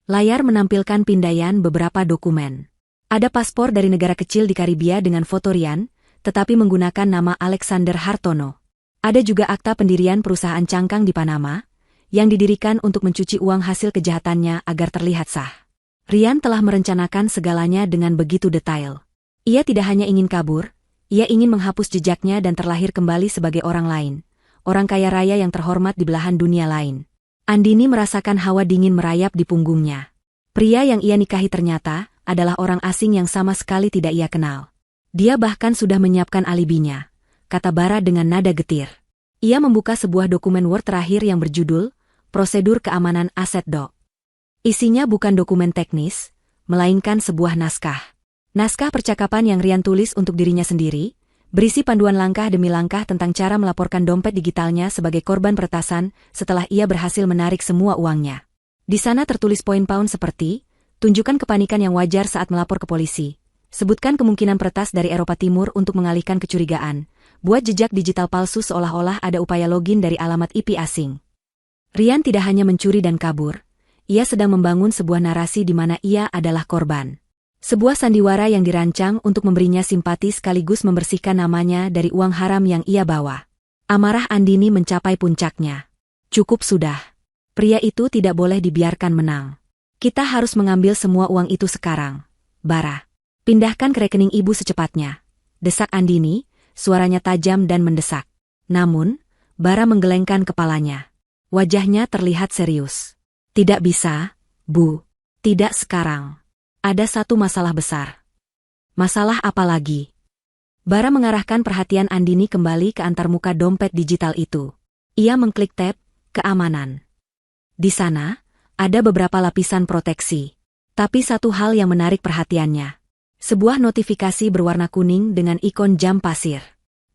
Layar menampilkan pindaian beberapa dokumen. Ada paspor dari negara kecil di Karibia dengan foto Rian, tetapi menggunakan nama Alexander Hartono. Ada juga akta pendirian perusahaan cangkang di Panama, yang didirikan untuk mencuci uang hasil kejahatannya agar terlihat sah. Rian telah merencanakan segalanya dengan begitu detail. Ia tidak hanya ingin kabur, ia ingin menghapus jejaknya dan terlahir kembali sebagai orang lain, orang kaya raya yang terhormat di belahan dunia lain. Andini merasakan hawa dingin merayap di punggungnya. Pria yang ia nikahi ternyata adalah orang asing yang sama sekali tidak ia kenal. Dia bahkan sudah menyiapkan alibinya, kata Bara dengan nada getir. Ia membuka sebuah dokumen Word terakhir yang berjudul, Prosedur Keamanan Aset Doc. Isinya bukan dokumen teknis, melainkan sebuah naskah. Naskah percakapan yang Rian tulis untuk dirinya sendiri, berisi panduan langkah demi langkah tentang cara melaporkan dompet digitalnya sebagai korban peretasan setelah ia berhasil menarik semua uangnya. Di sana tertulis poin-poin seperti, tunjukkan kepanikan yang wajar saat melapor ke polisi, sebutkan kemungkinan peretas dari Eropa Timur untuk mengalihkan kecurigaan, buat jejak digital palsu seolah-olah ada upaya login dari alamat IP asing. Rian tidak hanya mencuri dan kabur, ia sedang membangun sebuah narasi di mana ia adalah korban. Sebuah sandiwara yang dirancang untuk memberinya simpati sekaligus membersihkan namanya dari uang haram yang ia bawa. Amarah Andini mencapai puncaknya. "Cukup sudah. Pria itu tidak boleh dibiarkan menang. Kita harus mengambil semua uang itu sekarang. Bara, pindahkan ke rekening ibu secepatnya," desak Andini, suaranya tajam dan mendesak. Namun, Bara menggelengkan kepalanya. Wajahnya terlihat serius. "Tidak bisa, Bu. Tidak sekarang. Ada satu masalah besar." "Masalah apa lagi?" Bara mengarahkan perhatian Andini kembali ke antarmuka dompet digital itu. Ia mengklik tab, Keamanan. Di sana, ada beberapa lapisan proteksi. Tapi satu hal yang menarik perhatiannya. Sebuah notifikasi berwarna kuning dengan ikon jam pasir.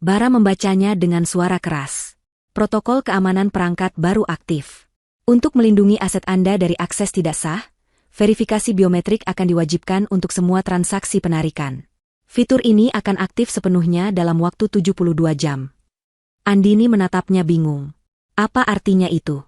Bara membacanya dengan suara keras. "Protokol keamanan perangkat baru aktif. Untuk melindungi aset Anda dari akses tidak sah, verifikasi biometrik akan diwajibkan untuk semua transaksi penarikan. Fitur ini akan aktif sepenuhnya dalam waktu 72 jam. Andini menatapnya bingung. Apa artinya itu?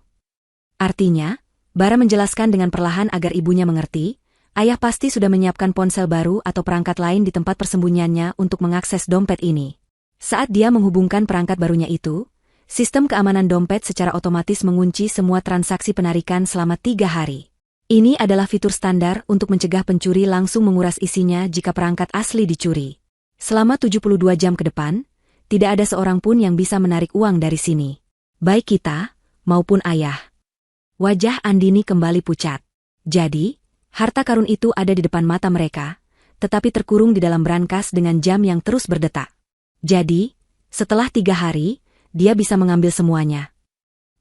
Artinya, Bara menjelaskan dengan perlahan agar ibunya mengerti, ayah pasti sudah menyiapkan ponsel baru atau perangkat lain di tempat persembunyiannya untuk mengakses dompet ini. Saat dia menghubungkan perangkat barunya itu, sistem keamanan dompet secara otomatis mengunci semua transaksi penarikan selama 3 hari. Ini adalah fitur standar untuk mencegah pencuri langsung menguras isinya jika perangkat asli dicuri. Selama 72 jam ke depan, tidak ada seorang pun yang bisa menarik uang dari sini. Baik kita, maupun ayah. Wajah Andini kembali pucat. Jadi, harta karun itu ada di depan mata mereka, tetapi terkurung di dalam brankas dengan jam yang terus berdetak. Jadi, setelah 3 hari, dia bisa mengambil semuanya.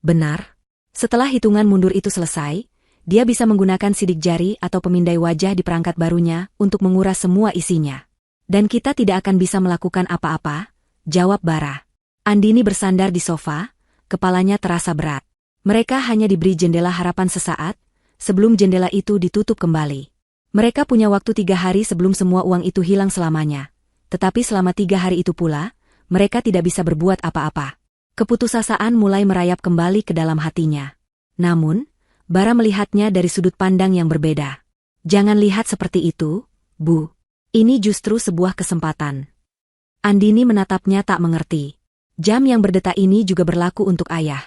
Benar. Setelah hitungan mundur itu selesai, dia bisa menggunakan sidik jari atau pemindai wajah di perangkat barunya untuk menguras semua isinya. Dan kita tidak akan bisa melakukan apa-apa, jawab Bara. Andini bersandar di sofa, kepalanya terasa berat. Mereka hanya diberi jendela harapan sesaat, sebelum jendela itu ditutup kembali. Mereka punya waktu 3 hari sebelum semua uang itu hilang selamanya. Tetapi selama 3 hari itu pula, mereka tidak bisa berbuat apa-apa. Keputusasaan mulai merayap kembali ke dalam hatinya. Namun, Bara melihatnya dari sudut pandang yang berbeda. Jangan lihat seperti itu, Bu. Ini justru sebuah kesempatan. Andini menatapnya tak mengerti. Jam yang berdetak ini juga berlaku untuk ayah.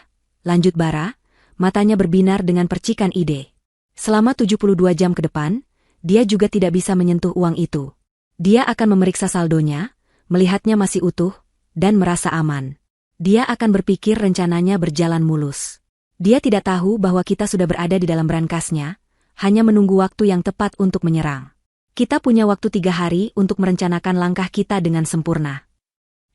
Lanjut Bara, matanya berbinar dengan percikan ide. Selama 72 jam ke depan, dia juga tidak bisa menyentuh uang itu. Dia akan memeriksa saldonya, melihatnya masih utuh, dan merasa aman. Dia akan berpikir rencananya berjalan mulus. Dia tidak tahu bahwa kita sudah berada di dalam brankasnya, hanya menunggu waktu yang tepat untuk menyerang. Kita punya waktu 3 hari untuk merencanakan langkah kita dengan sempurna.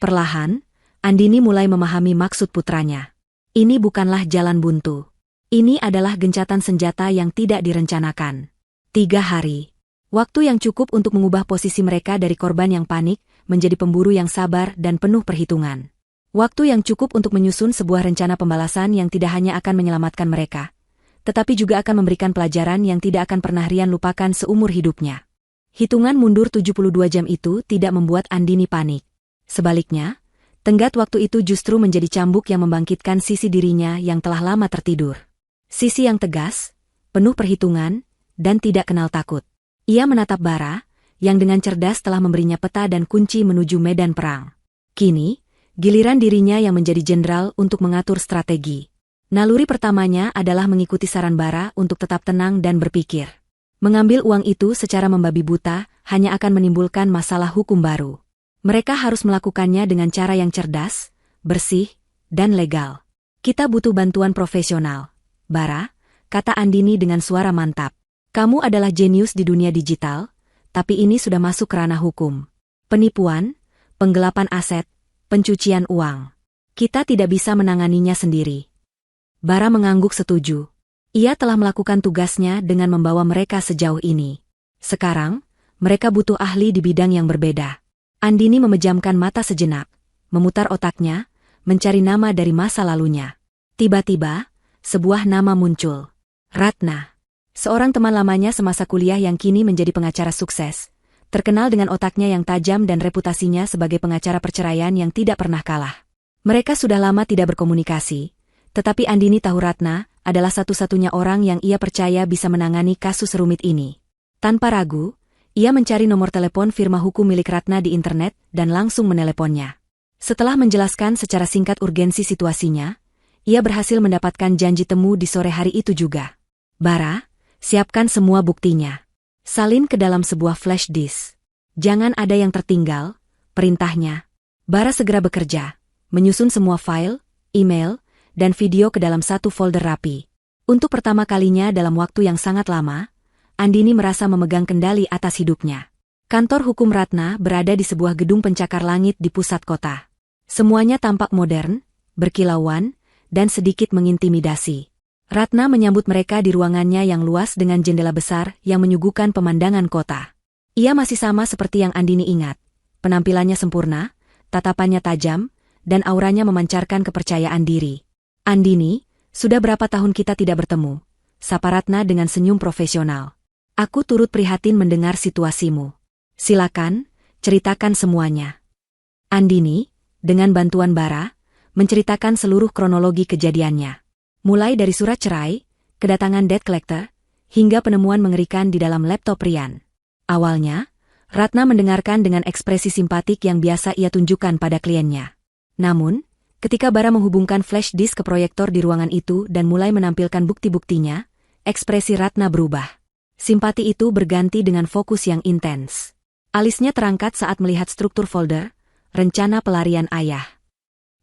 Perlahan, Andini mulai memahami maksud putranya. Ini bukanlah jalan buntu. Ini adalah gencatan senjata yang tidak direncanakan. 3 hari. Waktu yang cukup untuk mengubah posisi mereka dari korban yang panik menjadi pemburu yang sabar dan penuh perhitungan. Waktu yang cukup untuk menyusun sebuah rencana pembalasan yang tidak hanya akan menyelamatkan mereka, tetapi juga akan memberikan pelajaran yang tidak akan pernah Rian lupakan seumur hidupnya. Hitungan mundur 72 jam itu tidak membuat Andini panik. Sebaliknya, tenggat waktu itu justru menjadi cambuk yang membangkitkan sisi dirinya yang telah lama tertidur. Sisi yang tegas, penuh perhitungan, dan tidak kenal takut. Ia menatap Bara, yang dengan cerdas telah memberinya peta dan kunci menuju medan perang. Kini, giliran dirinya yang menjadi jenderal untuk mengatur strategi. Naluri pertamanya adalah mengikuti saran Bara untuk tetap tenang dan berpikir. Mengambil uang itu secara membabi buta hanya akan menimbulkan masalah hukum baru. Mereka harus melakukannya dengan cara yang cerdas, bersih, dan legal. Kita butuh bantuan profesional. Bara, kata Andini dengan suara mantap. Kamu adalah jenius di dunia digital, tapi ini sudah masuk ke ranah hukum. Penipuan, penggelapan aset, pencucian uang. Kita tidak bisa menanganinya sendiri. Bara mengangguk setuju. Ia telah melakukan tugasnya dengan membawa mereka sejauh ini. Sekarang, mereka butuh ahli di bidang yang berbeda. Andini memejamkan mata sejenak, memutar otaknya, mencari nama dari masa lalunya. Tiba-tiba, sebuah nama muncul. Ratna. Seorang teman lamanya semasa kuliah yang kini menjadi pengacara sukses, terkenal dengan otaknya yang tajam dan reputasinya sebagai pengacara perceraian yang tidak pernah kalah. Mereka sudah lama tidak berkomunikasi, tetapi Andini tahu Ratna adalah satu-satunya orang yang ia percaya bisa menangani kasus rumit ini. Tanpa ragu, ia mencari nomor telepon firma hukum milik Ratna di internet dan langsung meneleponnya. Setelah menjelaskan secara singkat urgensi situasinya, ia berhasil mendapatkan janji temu di sore hari itu juga. Bara, siapkan semua buktinya. Salin ke dalam sebuah flash disk. Jangan ada yang tertinggal, perintahnya. Bara segera bekerja, menyusun semua file, email, dan video ke dalam satu folder rapi. Untuk pertama kalinya dalam waktu yang sangat lama, Andini merasa memegang kendali atas hidupnya. Kantor hukum Ratna berada di sebuah gedung pencakar langit di pusat kota. Semuanya tampak modern, berkilauan, dan sedikit mengintimidasi. Ratna menyambut mereka di ruangannya yang luas dengan jendela besar yang menyuguhkan pemandangan kota. Ia masih sama seperti yang Andini ingat. Penampilannya sempurna, tatapannya tajam, dan auranya memancarkan kepercayaan diri. Andini, sudah berapa tahun kita tidak bertemu? Sapa Ratna dengan senyum profesional. Aku turut prihatin mendengar situasimu. Silakan, ceritakan semuanya. Andini, dengan bantuan Bara, menceritakan seluruh kronologi kejadiannya. Mulai dari surat cerai, kedatangan debt collector, hingga penemuan mengerikan di dalam laptop Rian. Awalnya, Ratna mendengarkan dengan ekspresi simpatik yang biasa ia tunjukkan pada kliennya. Namun, ketika Bara menghubungkan flash disk ke proyektor di ruangan itu dan mulai menampilkan bukti-buktinya, ekspresi Ratna berubah. Simpati itu berganti dengan fokus yang intens. Alisnya terangkat saat melihat struktur folder, rencana pelarian ayah.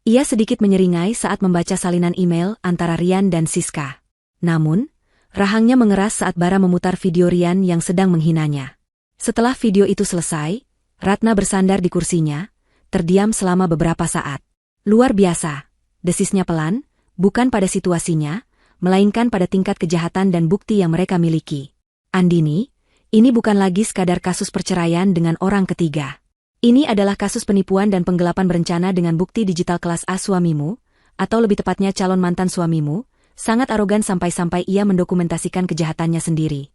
Ia sedikit menyeringai saat membaca salinan email antara Rian dan Siska. Namun, rahangnya mengeras saat Bara memutar video Rian yang sedang menghinanya. Setelah video itu selesai, Ratna bersandar di kursinya, terdiam selama beberapa saat. Luar biasa, desisnya pelan, bukan pada situasinya, melainkan pada tingkat kejahatan dan bukti yang mereka miliki. Andini, ini bukan lagi sekadar kasus perceraian dengan orang ketiga. Ini adalah kasus penipuan dan penggelapan berencana dengan bukti digital kelas A suamimu, atau lebih tepatnya calon mantan suamimu, sangat arogan sampai-sampai ia mendokumentasikan kejahatannya sendiri.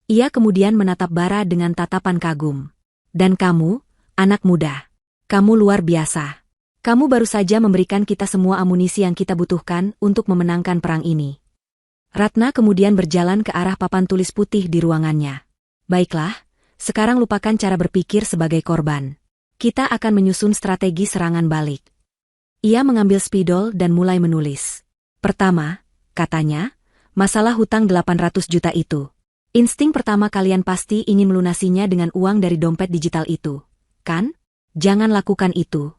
Ia kemudian menatap Bara dengan tatapan kagum. Dan kamu, anak muda. Kamu luar biasa. Kamu baru saja memberikan kita semua amunisi yang kita butuhkan untuk memenangkan perang ini. Ratna kemudian berjalan ke arah papan tulis putih di ruangannya. Baiklah, sekarang lupakan cara berpikir sebagai korban. Kita akan menyusun strategi serangan balik. Ia mengambil spidol dan mulai menulis. Pertama, katanya, masalah hutang 800 juta itu. Insting pertama kalian pasti ingin melunasinya dengan uang dari dompet digital itu, kan? Jangan lakukan itu.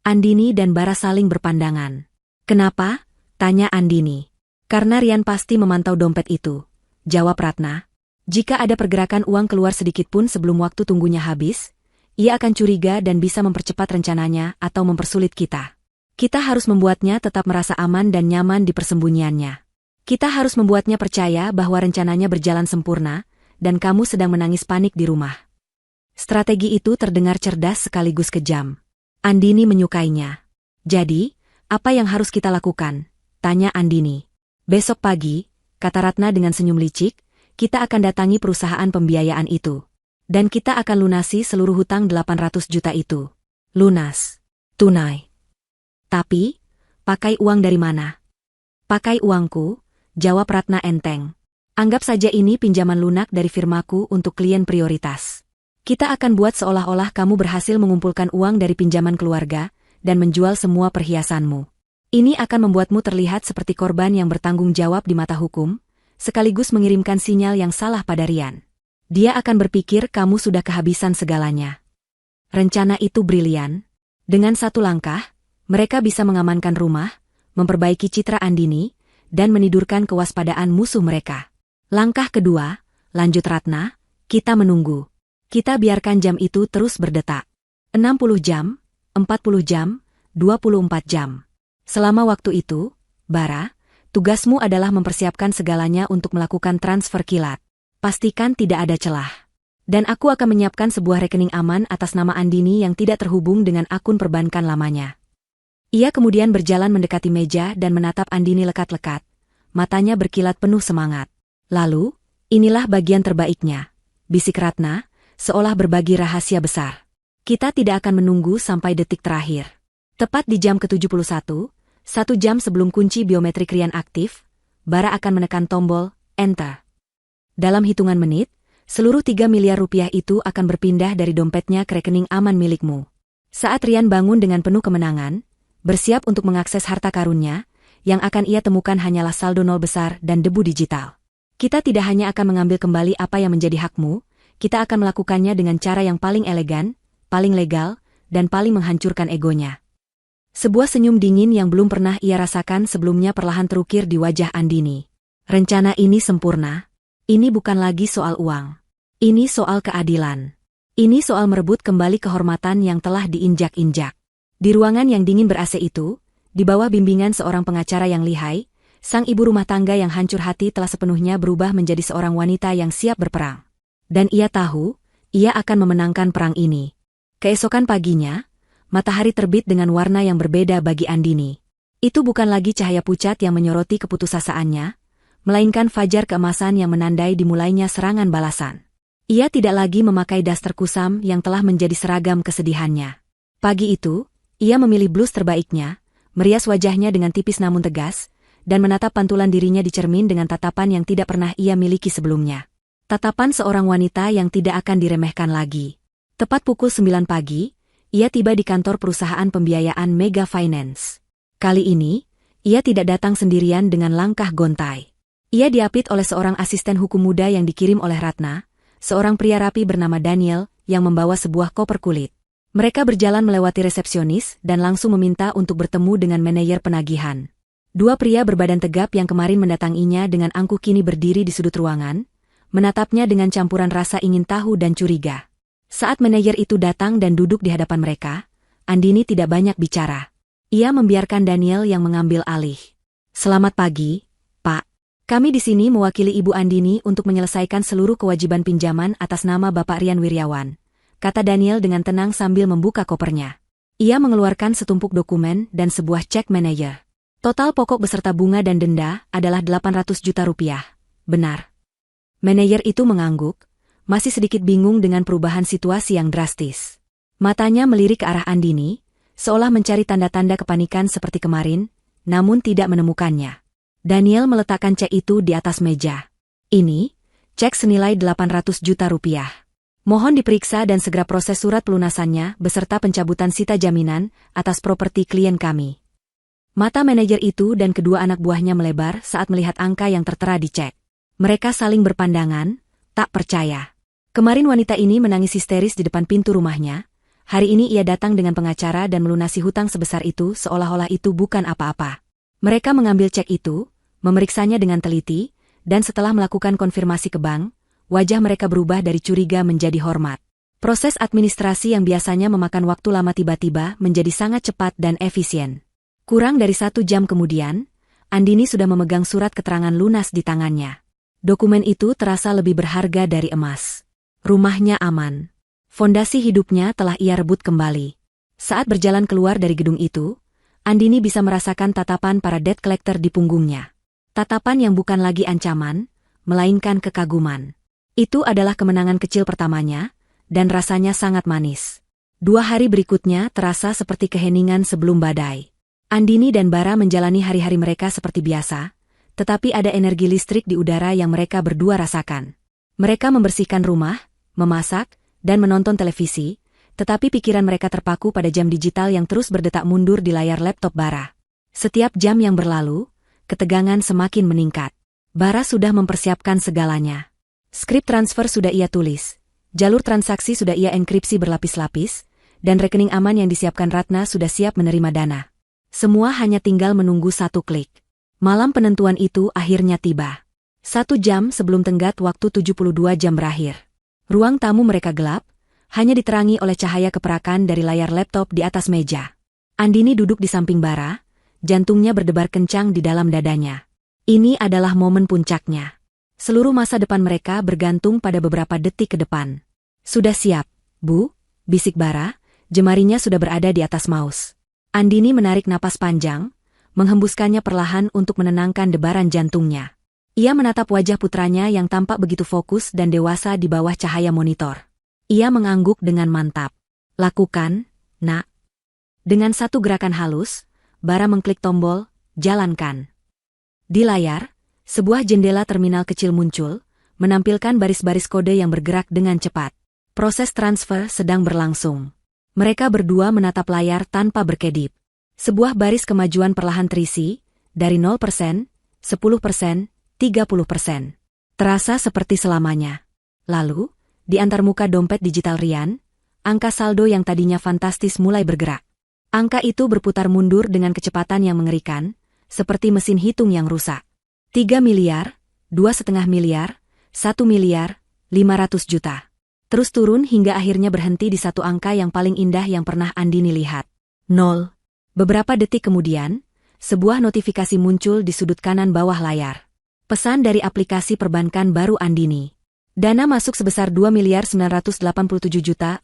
Andini dan Bara saling berpandangan. Kenapa? Tanya Andini. Karena Rian pasti memantau dompet itu, jawab Ratna. Jika ada pergerakan uang keluar sedikit pun sebelum waktu tunggunya habis, ia akan curiga dan bisa mempercepat rencananya atau mempersulit kita. Kita harus membuatnya tetap merasa aman dan nyaman di persembunyiannya. Kita harus membuatnya percaya bahwa rencananya berjalan sempurna, dan kamu sedang menangis panik di rumah. Strategi itu terdengar cerdas sekaligus kejam. Andini menyukainya. Jadi, apa yang harus kita lakukan? Tanya Andini. Besok pagi, kata Ratna dengan senyum licik, kita akan datangi perusahaan pembiayaan itu. Dan kita akan lunasi seluruh hutang 800 juta itu. Lunas. Tunai. Tapi, pakai uang dari mana? Pakai uangku, jawab Ratna enteng. Anggap saja ini pinjaman lunak dari firmaku untuk klien prioritas. Kita akan buat seolah-olah kamu berhasil mengumpulkan uang dari pinjaman keluarga dan menjual semua perhiasanmu. Ini akan membuatmu terlihat seperti korban yang bertanggung jawab di mata hukum, sekaligus mengirimkan sinyal yang salah pada Rian. Dia akan berpikir kamu sudah kehabisan segalanya. Rencana itu brilian. Dengan satu langkah, mereka bisa mengamankan rumah, memperbaiki citra Andini, dan menidurkan kewaspadaan musuh mereka. Langkah kedua, lanjut Ratna, kita menunggu. Kita biarkan jam itu terus berdetak. 60 jam, 40 jam, 24 jam. Selama waktu itu, Bara, tugasmu adalah mempersiapkan segalanya untuk melakukan transfer kilat. Pastikan tidak ada celah. Dan aku akan menyiapkan sebuah rekening aman atas nama Andini yang tidak terhubung dengan akun perbankan lamanya. Ia kemudian berjalan mendekati meja dan menatap Andini lekat-lekat. Matanya berkilat penuh semangat. Lalu, inilah bagian terbaiknya, bisik Ratna, seolah berbagi rahasia besar. Kita tidak akan menunggu sampai detik terakhir. Tepat di jam ke-71, 1 jam sebelum kunci biometrik Rian aktif, Bara akan menekan tombol Enter. Dalam hitungan menit, seluruh 3 miliar rupiah itu akan berpindah dari dompetnya ke rekening aman milikmu. Saat Rian bangun dengan penuh kemenangan, bersiap untuk mengakses harta karunnya, yang akan ia temukan hanyalah saldo nol besar dan debu digital. Kita tidak hanya akan mengambil kembali apa yang menjadi hakmu, kita akan melakukannya dengan cara yang paling elegan, paling legal, dan paling menghancurkan egonya. Sebuah senyum dingin yang belum pernah ia rasakan sebelumnya perlahan terukir di wajah Andini. Rencana ini sempurna. Ini bukan lagi soal uang. Ini soal keadilan. Ini soal merebut kembali kehormatan yang telah diinjak-injak. Di ruangan yang dingin ber-AC itu, di bawah bimbingan seorang pengacara yang lihai, sang ibu rumah tangga yang hancur hati telah sepenuhnya berubah menjadi seorang wanita yang siap berperang. Dan ia tahu, ia akan memenangkan perang ini. Keesokan paginya, matahari terbit dengan warna yang berbeda bagi Andini. Itu bukan lagi cahaya pucat yang menyoroti keputusasaannya, melainkan fajar keemasan yang menandai dimulainya serangan balasan. Ia tidak lagi memakai daster kusam yang telah menjadi seragam kesedihannya. Pagi itu, ia memilih blus terbaiknya, merias wajahnya dengan tipis namun tegas, dan menatap pantulan dirinya di cermin dengan tatapan yang tidak pernah ia miliki sebelumnya. Tatapan seorang wanita yang tidak akan diremehkan lagi. Tepat pukul 9 pagi, ia tiba di kantor perusahaan pembiayaan Mega Finance. Kali ini, ia tidak datang sendirian dengan langkah gontai. Ia diapit oleh seorang asisten hukum muda yang dikirim oleh Ratna, seorang pria rapi bernama Daniel, yang membawa sebuah koper kulit. Mereka berjalan melewati resepsionis dan langsung meminta untuk bertemu dengan manajer penagihan. Dua pria berbadan tegap yang kemarin mendatanginya dengan angkuh kini berdiri di sudut ruangan, menatapnya dengan campuran rasa ingin tahu dan curiga. Saat manajer itu datang dan duduk di hadapan mereka, Andini tidak banyak bicara. Ia membiarkan Daniel yang mengambil alih. Selamat pagi, Pak. Kami di sini mewakili Ibu Andini untuk menyelesaikan seluruh kewajiban pinjaman atas nama Bapak Rian Wiryawan, kata Daniel dengan tenang sambil membuka kopernya. Ia mengeluarkan setumpuk dokumen dan sebuah cek manajer. Total pokok beserta bunga dan denda adalah 800 juta rupiah. Benar. Manajer itu mengangguk, masih sedikit bingung dengan perubahan situasi yang drastis. Matanya melirik ke arah Andini, seolah mencari tanda-tanda kepanikan seperti kemarin, namun tidak menemukannya. Daniel meletakkan cek itu di atas meja. Ini, cek senilai 800 juta rupiah. Mohon diperiksa dan segera proses surat pelunasannya beserta pencabutan sita jaminan atas properti klien kami. Mata manajer itu dan kedua anak buahnya melebar saat melihat angka yang tertera di cek. Mereka saling berpandangan, tak percaya. Kemarin wanita ini menangis histeris di depan pintu rumahnya. Hari ini ia datang dengan pengacara dan melunasi hutang sebesar itu seolah-olah itu bukan apa-apa. Mereka mengambil cek itu, memeriksanya dengan teliti, dan setelah melakukan konfirmasi ke bank, wajah mereka berubah dari curiga menjadi hormat. Proses administrasi yang biasanya memakan waktu lama tiba-tiba menjadi sangat cepat dan efisien. Kurang dari 1 jam kemudian, Andini sudah memegang surat keterangan lunas di tangannya. Dokumen itu terasa lebih berharga dari emas. Rumahnya aman. Fondasi hidupnya telah ia rebut kembali. Saat berjalan keluar dari gedung itu, Andini bisa merasakan tatapan para debt collector di punggungnya. Tatapan yang bukan lagi ancaman, melainkan kekaguman. Itu adalah kemenangan kecil pertamanya, dan rasanya sangat manis. 2 hari berikutnya terasa seperti keheningan sebelum badai. Andini dan Bara menjalani hari-hari mereka seperti biasa, tetapi ada energi listrik di udara yang mereka berdua rasakan. Mereka membersihkan rumah, memasak, dan menonton televisi, tetapi pikiran mereka terpaku pada jam digital yang terus berdetak mundur di layar laptop Bara. Setiap jam yang berlalu, ketegangan semakin meningkat. Bara sudah mempersiapkan segalanya. Skrip transfer sudah ia tulis, jalur transaksi sudah ia enkripsi berlapis-lapis, dan rekening aman yang disiapkan Ratna sudah siap menerima dana. Semua hanya tinggal menunggu 1 klik. Malam penentuan itu akhirnya tiba. 1 jam sebelum tenggat waktu 72 jam berakhir. Ruang tamu mereka gelap, hanya diterangi oleh cahaya keperakan dari layar laptop di atas meja. Andini duduk di samping Bara, jantungnya berdebar kencang di dalam dadanya. Ini adalah momen puncaknya. Seluruh masa depan mereka bergantung pada beberapa detik ke depan. Sudah siap, Bu, bisik Bara, jemarinya sudah berada di atas mouse. Andini menarik napas panjang, menghembuskannya perlahan untuk menenangkan debaran jantungnya. Ia menatap wajah putranya yang tampak begitu fokus dan dewasa di bawah cahaya monitor. Ia mengangguk dengan mantap. Lakukan, nak. Dengan satu gerakan halus, Bara mengklik tombol, jalankan. Di layar, sebuah jendela terminal kecil muncul, menampilkan baris-baris kode yang bergerak dengan cepat. Proses transfer sedang berlangsung. Mereka berdua menatap layar tanpa berkedip. Sebuah baris kemajuan perlahan terisi, dari 0%, 10%, 30%. Terasa seperti selamanya. Lalu, di antarmuka dompet digital Rian, angka saldo yang tadinya fantastis mulai bergerak. Angka itu berputar mundur dengan kecepatan yang mengerikan, seperti mesin hitung yang rusak. 3 miliar, 2,5 miliar, 1 miliar, 500 juta. Terus turun hingga akhirnya berhenti di satu angka yang paling indah yang pernah Andini lihat. 0. Beberapa detik kemudian, sebuah notifikasi muncul di sudut kanan bawah layar. Pesan dari aplikasi perbankan baru Andini. Dana masuk sebesar 2.987.453.120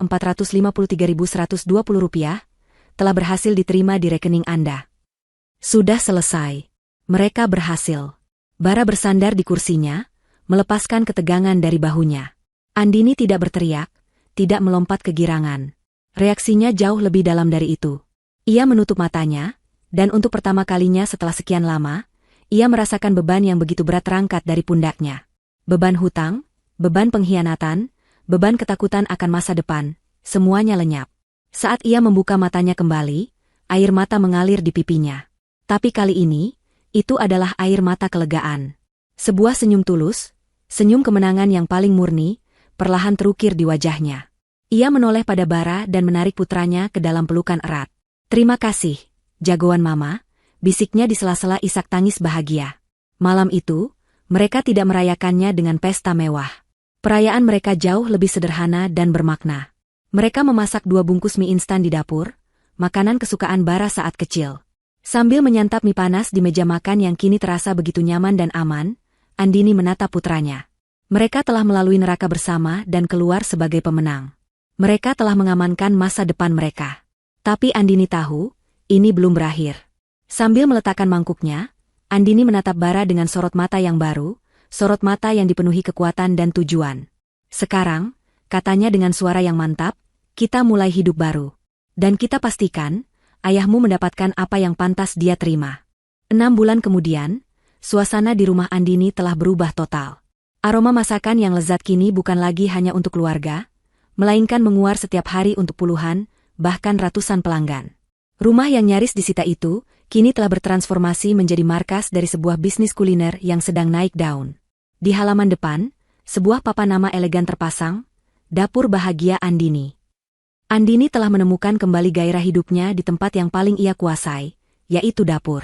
rupiah, telah berhasil diterima di rekening Anda. Sudah selesai. Mereka berhasil. Bara bersandar di kursinya, melepaskan ketegangan dari bahunya. Andini tidak berteriak, tidak melompat kegirangan. Reaksinya jauh lebih dalam dari itu. Ia menutup matanya, dan untuk pertama kalinya setelah sekian lama, ia merasakan beban yang begitu berat terangkat dari pundaknya. Beban hutang, beban pengkhianatan, beban ketakutan akan masa depan, semuanya lenyap. Saat ia membuka matanya kembali, air mata mengalir di pipinya. Tapi kali ini, itu adalah air mata kelegaan. Sebuah senyum tulus, senyum kemenangan yang paling murni, perlahan terukir di wajahnya. Ia menoleh pada Bara dan menarik putranya ke dalam pelukan erat. Terima kasih, jagoan mama, bisiknya di sela-sela isak tangis bahagia. Malam itu, mereka tidak merayakannya dengan pesta mewah. Perayaan mereka jauh lebih sederhana dan bermakna. Mereka memasak 2 bungkus mie instan di dapur, makanan kesukaan Bara saat kecil. Sambil menyantap mie panas di meja makan yang kini terasa begitu nyaman dan aman, Andini menatap putranya. Mereka telah melalui neraka bersama dan keluar sebagai pemenang. Mereka telah mengamankan masa depan mereka. Tapi Andini tahu, ini belum berakhir. Sambil meletakkan mangkuknya, Andini menatap Bara dengan sorot mata yang baru, sorot mata yang dipenuhi kekuatan dan tujuan. Sekarang, katanya dengan suara yang mantap, kita mulai hidup baru. Dan kita pastikan, ayahmu mendapatkan apa yang pantas dia terima. 6 bulan kemudian, suasana di rumah Andini telah berubah total. Aroma masakan yang lezat kini bukan lagi hanya untuk keluarga, melainkan menguar setiap hari untuk puluhan, bahkan ratusan pelanggan. Rumah yang nyaris disita itu, kini telah bertransformasi menjadi markas dari sebuah bisnis kuliner yang sedang naik daun. Di halaman depan, sebuah papan nama elegan terpasang, Dapur Bahagia Andini. Andini telah menemukan kembali gairah hidupnya di tempat yang paling ia kuasai, yaitu dapur.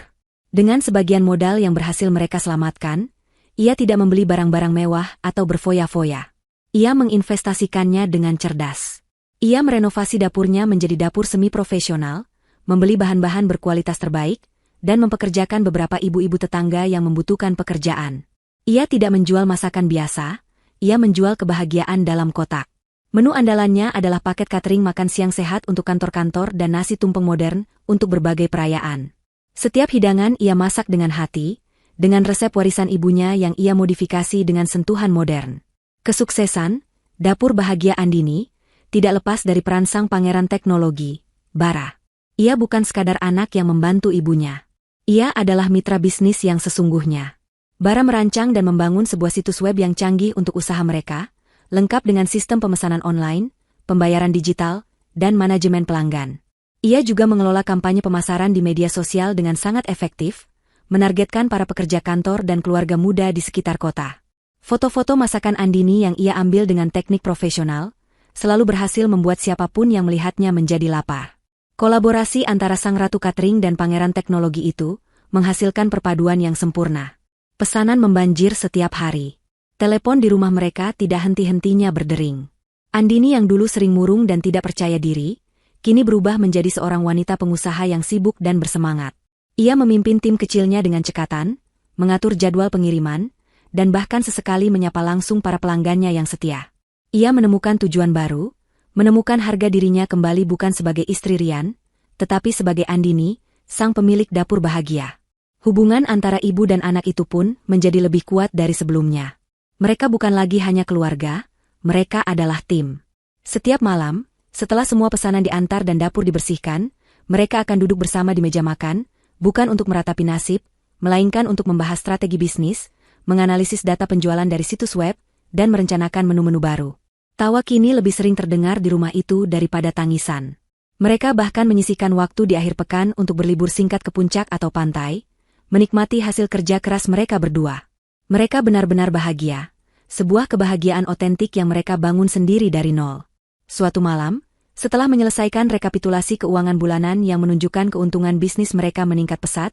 Dengan sebagian modal yang berhasil mereka selamatkan, ia tidak membeli barang-barang mewah atau berfoya-foya. Ia menginvestasikannya dengan cerdas. Ia merenovasi dapurnya menjadi dapur semi-profesional, membeli bahan-bahan berkualitas terbaik, dan mempekerjakan beberapa ibu-ibu tetangga yang membutuhkan pekerjaan. Ia tidak menjual masakan biasa, ia menjual kebahagiaan dalam kotak. Menu andalannya adalah paket catering makan siang sehat untuk kantor-kantor dan nasi tumpeng modern untuk berbagai perayaan. Setiap hidangan ia masak dengan hati, dengan resep warisan ibunya yang ia modifikasi dengan sentuhan modern. Kesuksesan, Dapur Bahagia Andini, tidak lepas dari peran sang pangeran teknologi, Bara. Ia bukan sekadar anak yang membantu ibunya. Ia adalah mitra bisnis yang sesungguhnya. Bara merancang dan membangun sebuah situs web yang canggih untuk usaha mereka, lengkap dengan sistem pemesanan online, pembayaran digital, dan manajemen pelanggan. Ia juga mengelola kampanye pemasaran di media sosial dengan sangat efektif, menargetkan para pekerja kantor dan keluarga muda di sekitar kota. Foto-foto masakan Andini yang ia ambil dengan teknik profesional, selalu berhasil membuat siapapun yang melihatnya menjadi lapar. Kolaborasi antara sang ratu catering dan pangeran teknologi itu menghasilkan perpaduan yang sempurna. Pesanan membanjir setiap hari. Telepon di rumah mereka tidak henti-hentinya berdering. Andini yang dulu sering murung dan tidak percaya diri, kini berubah menjadi seorang wanita pengusaha yang sibuk dan bersemangat. Ia memimpin tim kecilnya dengan cekatan, mengatur jadwal pengiriman, dan bahkan sesekali menyapa langsung para pelanggannya yang setia. Ia menemukan tujuan baru, menemukan harga dirinya kembali bukan sebagai istri Rian, tetapi sebagai Andini, sang pemilik dapur bahagia. Hubungan antara ibu dan anak itu pun menjadi lebih kuat dari sebelumnya. Mereka bukan lagi hanya keluarga, mereka adalah tim. Setiap malam, setelah semua pesanan diantar dan dapur dibersihkan, mereka akan duduk bersama di meja makan, bukan untuk meratapi nasib, melainkan untuk membahas strategi bisnis, menganalisis data penjualan dari situs web, dan merencanakan menu-menu baru. Tawa kini lebih sering terdengar di rumah itu daripada tangisan. Mereka bahkan menyisihkan waktu di akhir pekan untuk berlibur singkat ke puncak atau pantai, menikmati hasil kerja keras mereka berdua. Mereka benar-benar bahagia, sebuah kebahagiaan otentik yang mereka bangun sendiri dari nol. Suatu malam, setelah menyelesaikan rekapitulasi keuangan bulanan yang menunjukkan keuntungan bisnis mereka meningkat pesat,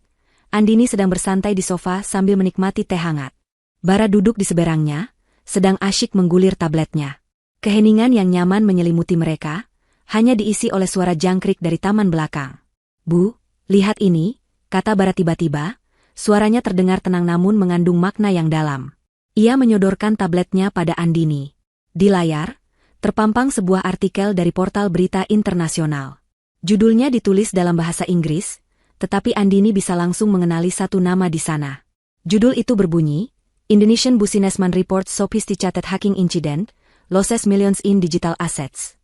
Andini sedang bersantai di sofa sambil menikmati teh hangat. Bara duduk di seberangnya, sedang asyik menggulir tabletnya. Keheningan yang nyaman menyelimuti mereka, hanya diisi oleh suara jangkrik dari taman belakang. "Bu, lihat ini," kata Bara tiba-tiba, suaranya terdengar tenang namun mengandung makna yang dalam. Ia menyodorkan tabletnya pada Andini. Di layar, terpampang sebuah artikel dari portal berita internasional. Judulnya ditulis dalam bahasa Inggris, tetapi Andini bisa langsung mengenali satu nama di sana. Judul itu berbunyi, Indonesian Businessman Report Sophisticated Hacking Incident, Loses Millions in Digital Assets.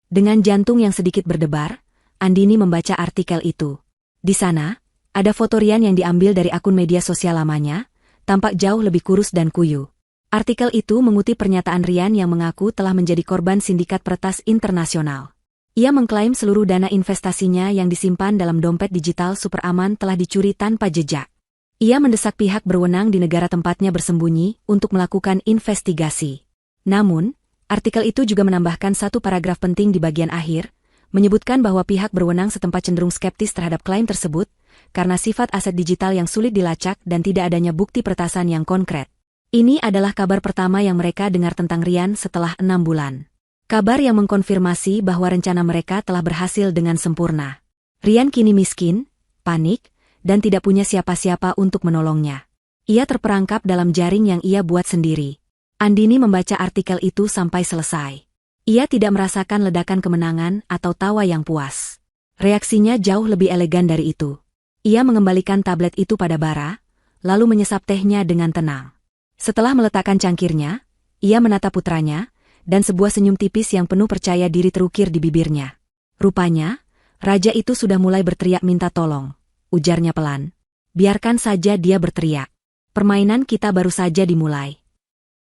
Dengan jantung yang sedikit berdebar, Andini membaca artikel itu. Di sana, ada foto Rian yang diambil dari akun media sosial lamanya, tampak jauh lebih kurus dan kuyu. Artikel itu mengutip pernyataan Rian yang mengaku telah menjadi korban sindikat peretas internasional. Ia mengklaim seluruh dana investasinya yang disimpan dalam dompet digital super aman telah dicuri tanpa jejak. Ia mendesak pihak berwenang di negara tempatnya bersembunyi untuk melakukan investigasi. Namun, artikel itu juga menambahkan satu paragraf penting di bagian akhir, menyebutkan bahwa pihak berwenang setempat cenderung skeptis terhadap klaim tersebut, karena sifat aset digital yang sulit dilacak dan tidak adanya bukti peretasan yang konkret. Ini adalah kabar pertama yang mereka dengar tentang Rian setelah 6 bulan. Kabar yang mengkonfirmasi bahwa rencana mereka telah berhasil dengan sempurna. Rian kini miskin, panik, dan tidak punya siapa-siapa untuk menolongnya. Ia terperangkap dalam jaring yang ia buat sendiri. Andini membaca artikel itu sampai selesai. Ia tidak merasakan ledakan kemenangan atau tawa yang puas. Reaksinya jauh lebih elegan dari itu. Ia mengembalikan tablet itu pada Bara, lalu menyesap tehnya dengan tenang. Setelah meletakkan cangkirnya, ia menatap putranya, dan sebuah senyum tipis yang penuh percaya diri terukir di bibirnya. Rupanya, raja itu sudah mulai berteriak minta tolong, ujarnya pelan. Biarkan saja dia berteriak. Permainan kita baru saja dimulai.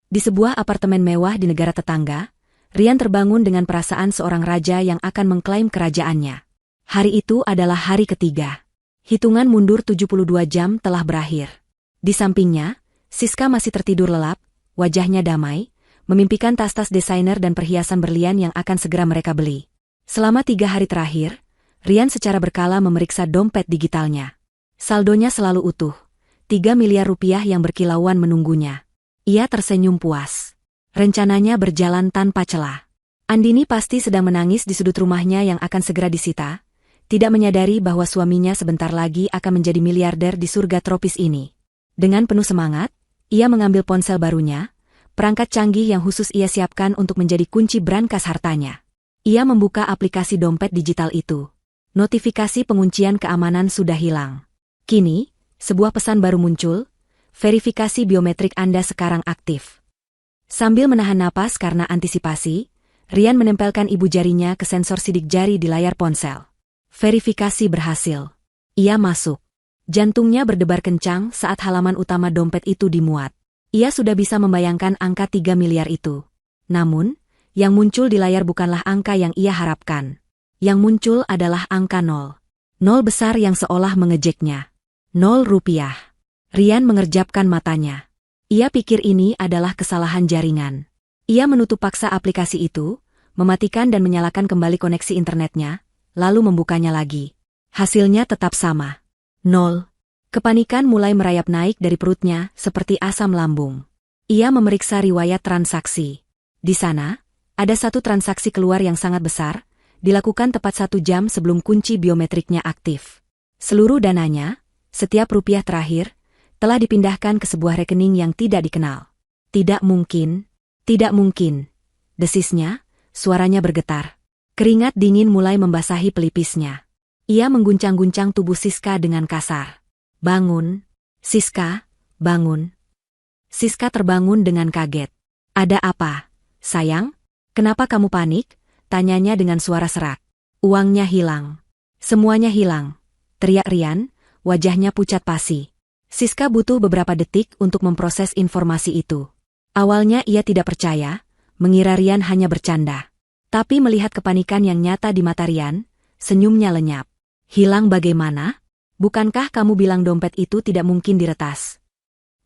Di sebuah apartemen mewah di negara tetangga, Rian terbangun dengan perasaan seorang raja yang akan mengklaim kerajaannya. Hari itu adalah hari ketiga. Hitungan mundur 72 jam telah berakhir. Di sampingnya, Siska masih tertidur lelap, wajahnya damai, memimpikan tas-tas desainer dan perhiasan berlian yang akan segera mereka beli. Selama 3 hari terakhir, Rian secara berkala memeriksa dompet digitalnya. Saldonya selalu utuh, 3 miliar rupiah yang berkilauan menunggunya. Ia tersenyum puas. Rencananya berjalan tanpa celah. Andini pasti sedang menangis di sudut rumahnya yang akan segera disita, tidak menyadari bahwa suaminya sebentar lagi akan menjadi miliarder di surga tropis ini. Dengan penuh semangat, ia mengambil ponsel barunya, perangkat canggih yang khusus ia siapkan untuk menjadi kunci brankas hartanya. Ia membuka aplikasi dompet digital itu. Notifikasi penguncian keamanan sudah hilang. Kini, sebuah pesan baru muncul, verifikasi biometrik Anda sekarang aktif. Sambil menahan napas karena antisipasi, Rian menempelkan ibu jarinya ke sensor sidik jari di layar ponsel. Verifikasi berhasil. Ia masuk. Jantungnya berdebar kencang saat halaman utama dompet itu dimuat. Ia sudah bisa membayangkan angka 3 miliar itu. Namun, yang muncul di layar bukanlah angka yang ia harapkan. Yang muncul adalah angka 0. 0 besar yang seolah mengejeknya. 0 rupiah. Rian mengerjapkan matanya. Ia pikir ini adalah kesalahan jaringan. Ia menutup paksa aplikasi itu, mematikan dan menyalakan kembali koneksi internetnya, lalu membukanya lagi. Hasilnya tetap sama. 0. Kepanikan mulai merayap naik dari perutnya seperti asam lambung. Ia memeriksa riwayat transaksi. Di sana, ada satu transaksi keluar yang sangat besar, dilakukan tepat 1 jam sebelum kunci biometriknya aktif. Seluruh dananya, setiap rupiah terakhir, telah dipindahkan ke sebuah rekening yang tidak dikenal. Tidak mungkin, tidak mungkin. Desisnya, suaranya bergetar. Keringat dingin mulai membasahi pelipisnya. Ia mengguncang-guncang tubuh Siska dengan kasar. Bangun, Siska, bangun. Siska terbangun dengan kaget. Ada apa, sayang? Kenapa kamu panik? Tanyanya dengan suara serak. Uangnya hilang. Semuanya hilang. Teriak Rian, wajahnya pucat pasi. Siska butuh beberapa detik untuk memproses informasi itu. Awalnya ia tidak percaya, mengira Rian hanya bercanda. Tapi melihat kepanikan yang nyata di mata Rian, senyumnya lenyap. Hilang bagaimana? Bukankah kamu bilang dompet itu tidak mungkin diretas?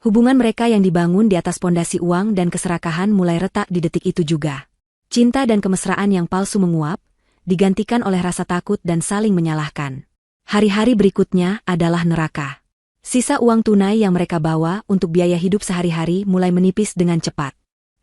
Hubungan mereka yang dibangun di atas pondasi uang dan keserakahan mulai retak di detik itu juga. Cinta dan kemesraan yang palsu menguap, digantikan oleh rasa takut dan saling menyalahkan. Hari-hari berikutnya adalah neraka. Sisa uang tunai yang mereka bawa untuk biaya hidup sehari-hari mulai menipis dengan cepat.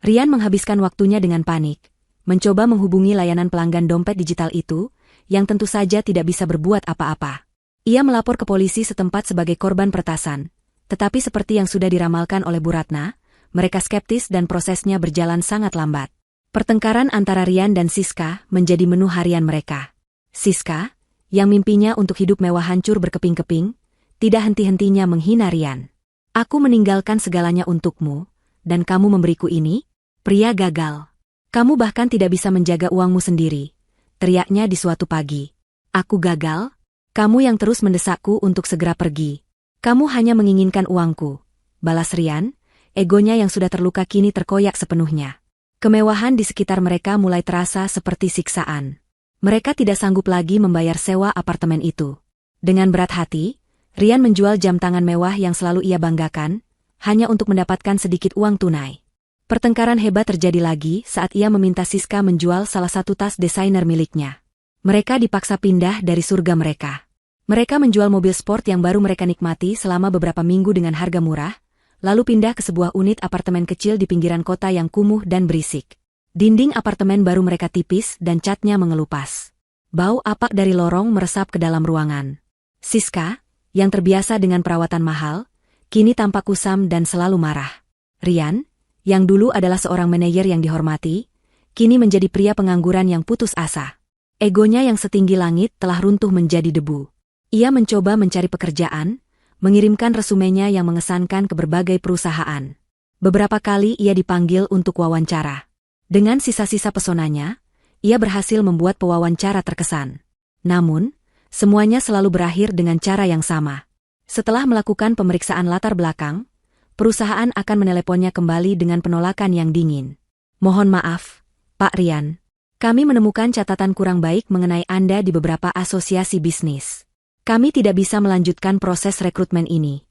Rian menghabiskan waktunya dengan panik, mencoba menghubungi layanan pelanggan dompet digital itu, yang tentu saja tidak bisa berbuat apa-apa. Ia melapor ke polisi setempat sebagai korban peretasan, tetapi seperti yang sudah diramalkan oleh Bu Ratna, mereka skeptis dan prosesnya berjalan sangat lambat. Pertengkaran antara Rian dan Siska menjadi menu harian mereka. Siska, yang mimpinya untuk hidup mewah hancur berkeping-keping, tidak henti-hentinya menghina Rian. Aku meninggalkan segalanya untukmu, dan kamu memberiku ini? Pria gagal. Kamu bahkan tidak bisa menjaga uangmu sendiri, teriaknya di suatu pagi. Aku gagal? Kamu yang terus mendesakku untuk segera pergi. Kamu hanya menginginkan uangku, balas Rian, egonya yang sudah terluka kini terkoyak sepenuhnya. Kemewahan di sekitar mereka mulai terasa seperti siksaan. Mereka tidak sanggup lagi membayar sewa apartemen itu. Dengan berat hati, Rian menjual jam tangan mewah yang selalu ia banggakan, hanya untuk mendapatkan sedikit uang tunai. Pertengkaran hebat terjadi lagi saat ia meminta Siska menjual salah satu tas desainer miliknya. Mereka dipaksa pindah dari surga mereka. Mereka menjual mobil sport yang baru mereka nikmati selama beberapa minggu dengan harga murah, lalu pindah ke sebuah unit apartemen kecil di pinggiran kota yang kumuh dan berisik. Dinding apartemen baru mereka tipis dan catnya mengelupas. Bau apak dari lorong meresap ke dalam ruangan. Siska, yang terbiasa dengan perawatan mahal, kini tampak kusam dan selalu marah. Rian, yang dulu adalah seorang manajer yang dihormati, kini menjadi pria pengangguran yang putus asa. Egonya yang setinggi langit telah runtuh menjadi debu. Ia mencoba mencari pekerjaan, mengirimkan resumenya yang mengesankan ke berbagai perusahaan. Beberapa kali ia dipanggil untuk wawancara. Dengan sisa-sisa pesonanya, ia berhasil membuat pewawancara terkesan. Namun, semuanya selalu berakhir dengan cara yang sama. Setelah melakukan pemeriksaan latar belakang, perusahaan akan meneleponnya kembali dengan penolakan yang dingin. Mohon maaf, Pak Rian. Kami menemukan catatan kurang baik mengenai Anda di beberapa asosiasi bisnis. Kami tidak bisa melanjutkan proses rekrutmen ini.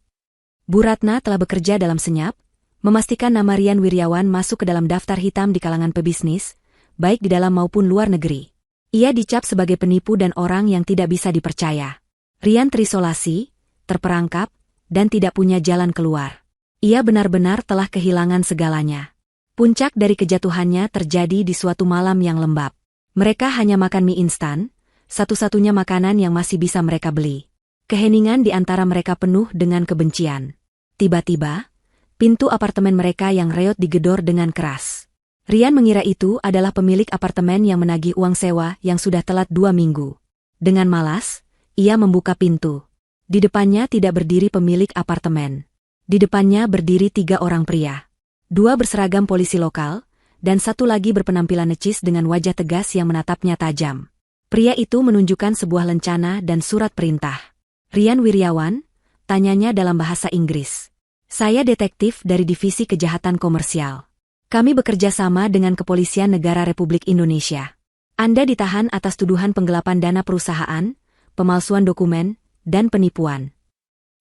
Bu Ratna telah bekerja dalam senyap, memastikan nama Rian Wiryawan masuk ke dalam daftar hitam di kalangan pebisnis, baik di dalam maupun luar negeri. Ia dicap sebagai penipu dan orang yang tidak bisa dipercaya. Rian terisolasi, terperangkap, dan tidak punya jalan keluar. Ia benar-benar telah kehilangan segalanya. Puncak dari kejatuhannya terjadi di suatu malam yang lembab. Mereka hanya makan mie instan, satu-satunya makanan yang masih bisa mereka beli. Keheningan di antara mereka penuh dengan kebencian. Tiba-tiba, pintu apartemen mereka yang reot digedor dengan keras. Rian mengira itu adalah pemilik apartemen yang menagih uang sewa yang sudah telat 2 minggu. Dengan malas, ia membuka pintu. Di depannya tidak berdiri pemilik apartemen. Di depannya berdiri 3 orang pria. 2 berseragam polisi lokal, dan 1 lagi berpenampilan necis dengan wajah tegas yang menatapnya tajam. Pria itu menunjukkan sebuah lencana dan surat perintah. Rian Wiryawan, tanyanya dalam bahasa Inggris. Saya detektif dari Divisi Kejahatan Komersial. Kami bekerja sama dengan Kepolisian Negara Republik Indonesia. Anda ditahan atas tuduhan penggelapan dana perusahaan, pemalsuan dokumen, dan penipuan.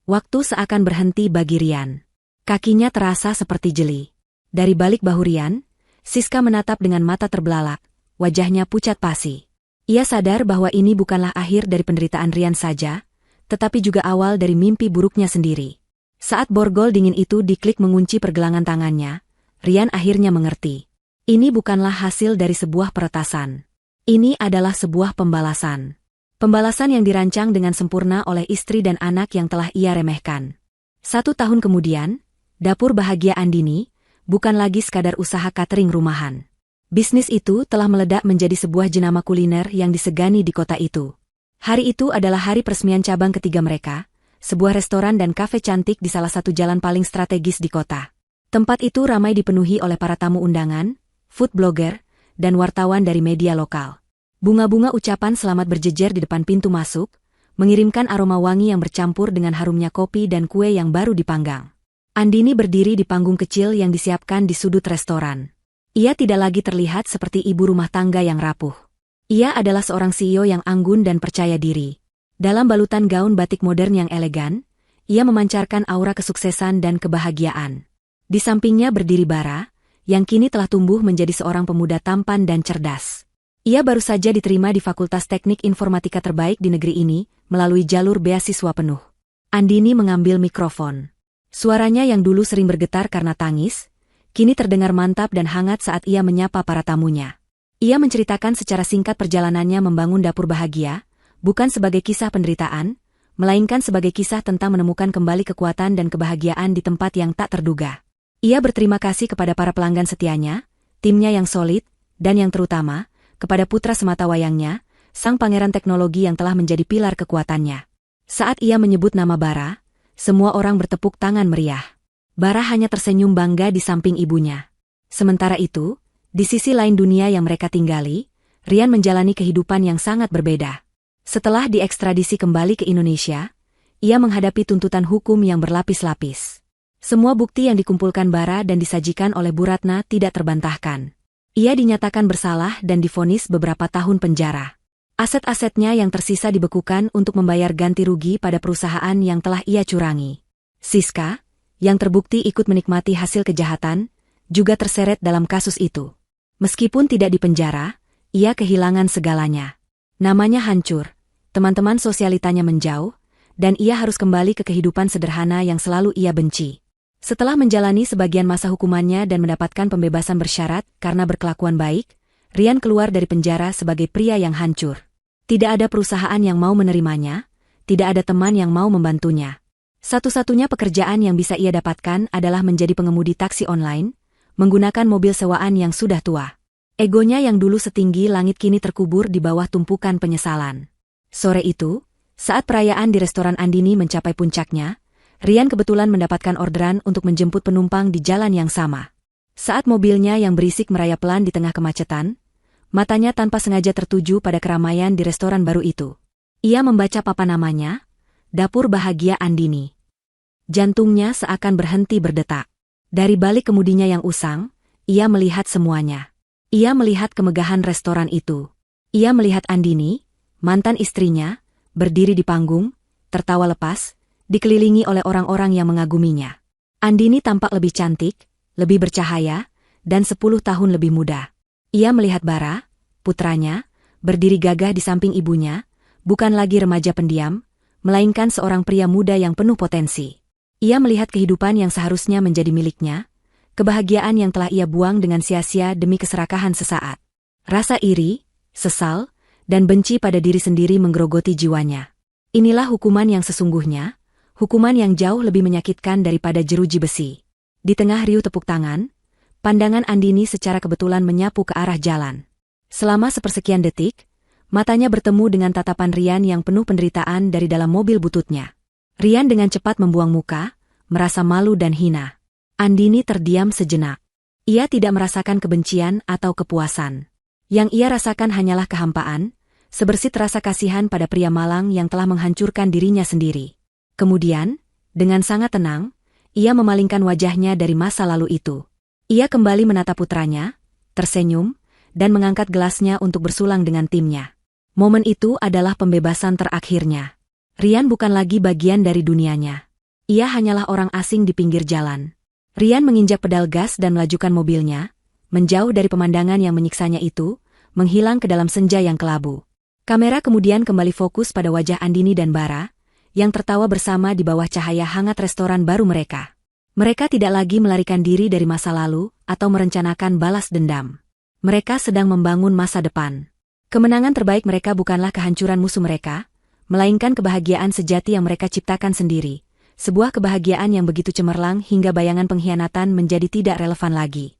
Waktu seakan berhenti bagi Rian. Kakinya terasa seperti jeli. Dari balik bahu Rian, Siska menatap dengan mata terbelalak, wajahnya pucat pasi. Ia sadar bahwa ini bukanlah akhir dari penderitaan Rian saja, tetapi juga awal dari mimpi buruknya sendiri. Saat borgol dingin itu diklik mengunci pergelangan tangannya, Rian akhirnya mengerti. Ini bukanlah hasil dari sebuah peretasan. Ini adalah sebuah pembalasan. Pembalasan yang dirancang dengan sempurna oleh istri dan anak yang telah ia remehkan. 1 tahun kemudian, Dapur Bahagia Andini bukan lagi sekadar usaha catering rumahan. Bisnis itu telah meledak menjadi sebuah jenama kuliner yang disegani di kota itu. Hari itu adalah hari peresmian cabang ketiga mereka, sebuah restoran dan kafe cantik di salah satu jalan paling strategis di kota. Tempat itu ramai dipenuhi oleh para tamu undangan, food blogger, dan wartawan dari media lokal. Bunga-bunga ucapan selamat berjejer di depan pintu masuk, mengirimkan aroma wangi yang bercampur dengan harumnya kopi dan kue yang baru dipanggang. Andini berdiri di panggung kecil yang disiapkan di sudut restoran. Ia tidak lagi terlihat seperti ibu rumah tangga yang rapuh. Ia adalah seorang CEO yang anggun dan percaya diri. Dalam balutan gaun batik modern yang elegan, ia memancarkan aura kesuksesan dan kebahagiaan. Di sampingnya berdiri Bara, yang kini telah tumbuh menjadi seorang pemuda tampan dan cerdas. Ia baru saja diterima di Fakultas Teknik Informatika terbaik di negeri ini, melalui jalur beasiswa penuh. Andini mengambil mikrofon. Suaranya yang dulu sering bergetar karena tangis, kini terdengar mantap dan hangat saat ia menyapa para tamunya. Ia menceritakan secara singkat perjalanannya membangun Dapur Bahagia, bukan sebagai kisah penderitaan, melainkan sebagai kisah tentang menemukan kembali kekuatan dan kebahagiaan di tempat yang tak terduga. Ia berterima kasih kepada para pelanggan setianya, timnya yang solid, dan yang terutama, kepada putra sematawayangnya, sang pangeran teknologi yang telah menjadi pilar kekuatannya. Saat ia menyebut nama Bara, semua orang bertepuk tangan meriah. Bara hanya tersenyum bangga di samping ibunya. Sementara itu, di sisi lain dunia yang mereka tinggali, Rian menjalani kehidupan yang sangat berbeda. Setelah diekstradisi kembali ke Indonesia, ia menghadapi tuntutan hukum yang berlapis-lapis. Semua bukti yang dikumpulkan Bara dan disajikan oleh Bu Ratna tidak terbantahkan. Ia dinyatakan bersalah dan divonis beberapa tahun penjara. Aset-asetnya yang tersisa dibekukan untuk membayar ganti rugi pada perusahaan yang telah ia curangi. Siska, yang terbukti ikut menikmati hasil kejahatan, juga terseret dalam kasus itu. Meskipun tidak dipenjara, ia kehilangan segalanya. Namanya hancur, teman-teman sosialitanya menjauh, dan ia harus kembali ke kehidupan sederhana yang selalu ia benci. Setelah menjalani sebagian masa hukumannya dan mendapatkan pembebasan bersyarat karena berkelakuan baik, Rian keluar dari penjara sebagai pria yang hancur. Tidak ada perusahaan yang mau menerimanya, tidak ada teman yang mau membantunya. Satu-satunya pekerjaan yang bisa ia dapatkan adalah menjadi pengemudi taksi online, menggunakan mobil sewaan yang sudah tua. Egonya yang dulu setinggi langit kini terkubur di bawah tumpukan penyesalan. Sore itu, saat perayaan di restoran Andini mencapai puncaknya, Rian kebetulan mendapatkan orderan untuk menjemput penumpang di jalan yang sama. Saat mobilnya yang berisik merayap pelan di tengah kemacetan, matanya tanpa sengaja tertuju pada keramaian di restoran baru itu. Ia membaca papan namanya, Dapur Bahagia Andini. Jantungnya seakan berhenti berdetak. Dari balik kemudinya yang usang, ia melihat semuanya. Ia melihat kemegahan restoran itu. Ia melihat Andini, mantan istrinya, berdiri di panggung, tertawa lepas, dikelilingi oleh orang-orang yang mengaguminya. Andini tampak lebih cantik, lebih bercahaya, dan 10 tahun lebih muda. Ia melihat Bara, putranya, berdiri gagah di samping ibunya, bukan lagi remaja pendiam, melainkan seorang pria muda yang penuh potensi. Ia melihat kehidupan yang seharusnya menjadi miliknya, kebahagiaan yang telah ia buang dengan sia-sia demi keserakahan sesaat. Rasa iri, sesal, dan benci pada diri sendiri menggerogoti jiwanya. Inilah hukuman yang sesungguhnya, hukuman yang jauh lebih menyakitkan daripada jeruji besi. Di tengah riuh tepuk tangan, pandangan Andini secara kebetulan menyapu ke arah jalan. Selama sepersekian detik, matanya bertemu dengan tatapan Rian yang penuh penderitaan dari dalam mobil bututnya. Rian dengan cepat membuang muka, merasa malu dan hina. Andini terdiam sejenak. Ia tidak merasakan kebencian atau kepuasan. Yang ia rasakan hanyalah kehampaan, sebersit rasa kasihan pada pria malang yang telah menghancurkan dirinya sendiri. Kemudian, dengan sangat tenang, ia memalingkan wajahnya dari masa lalu itu. Ia kembali menatap putranya, tersenyum, dan mengangkat gelasnya untuk bersulang dengan timnya. Momen itu adalah pembebasan terakhirnya. Rian bukan lagi bagian dari dunianya. Ia hanyalah orang asing di pinggir jalan. Rian menginjak pedal gas dan melajukan mobilnya, menjauh dari pemandangan yang menyiksanya itu, menghilang ke dalam senja yang kelabu. Kamera kemudian kembali fokus pada wajah Andini dan Bara, yang tertawa bersama di bawah cahaya hangat restoran baru mereka. Mereka tidak lagi melarikan diri dari masa lalu atau merencanakan balas dendam. Mereka sedang membangun masa depan. Kemenangan terbaik mereka bukanlah kehancuran musuh mereka, melainkan kebahagiaan sejati yang mereka ciptakan sendiri. Sebuah kebahagiaan yang begitu cemerlang hingga bayangan pengkhianatan menjadi tidak relevan lagi.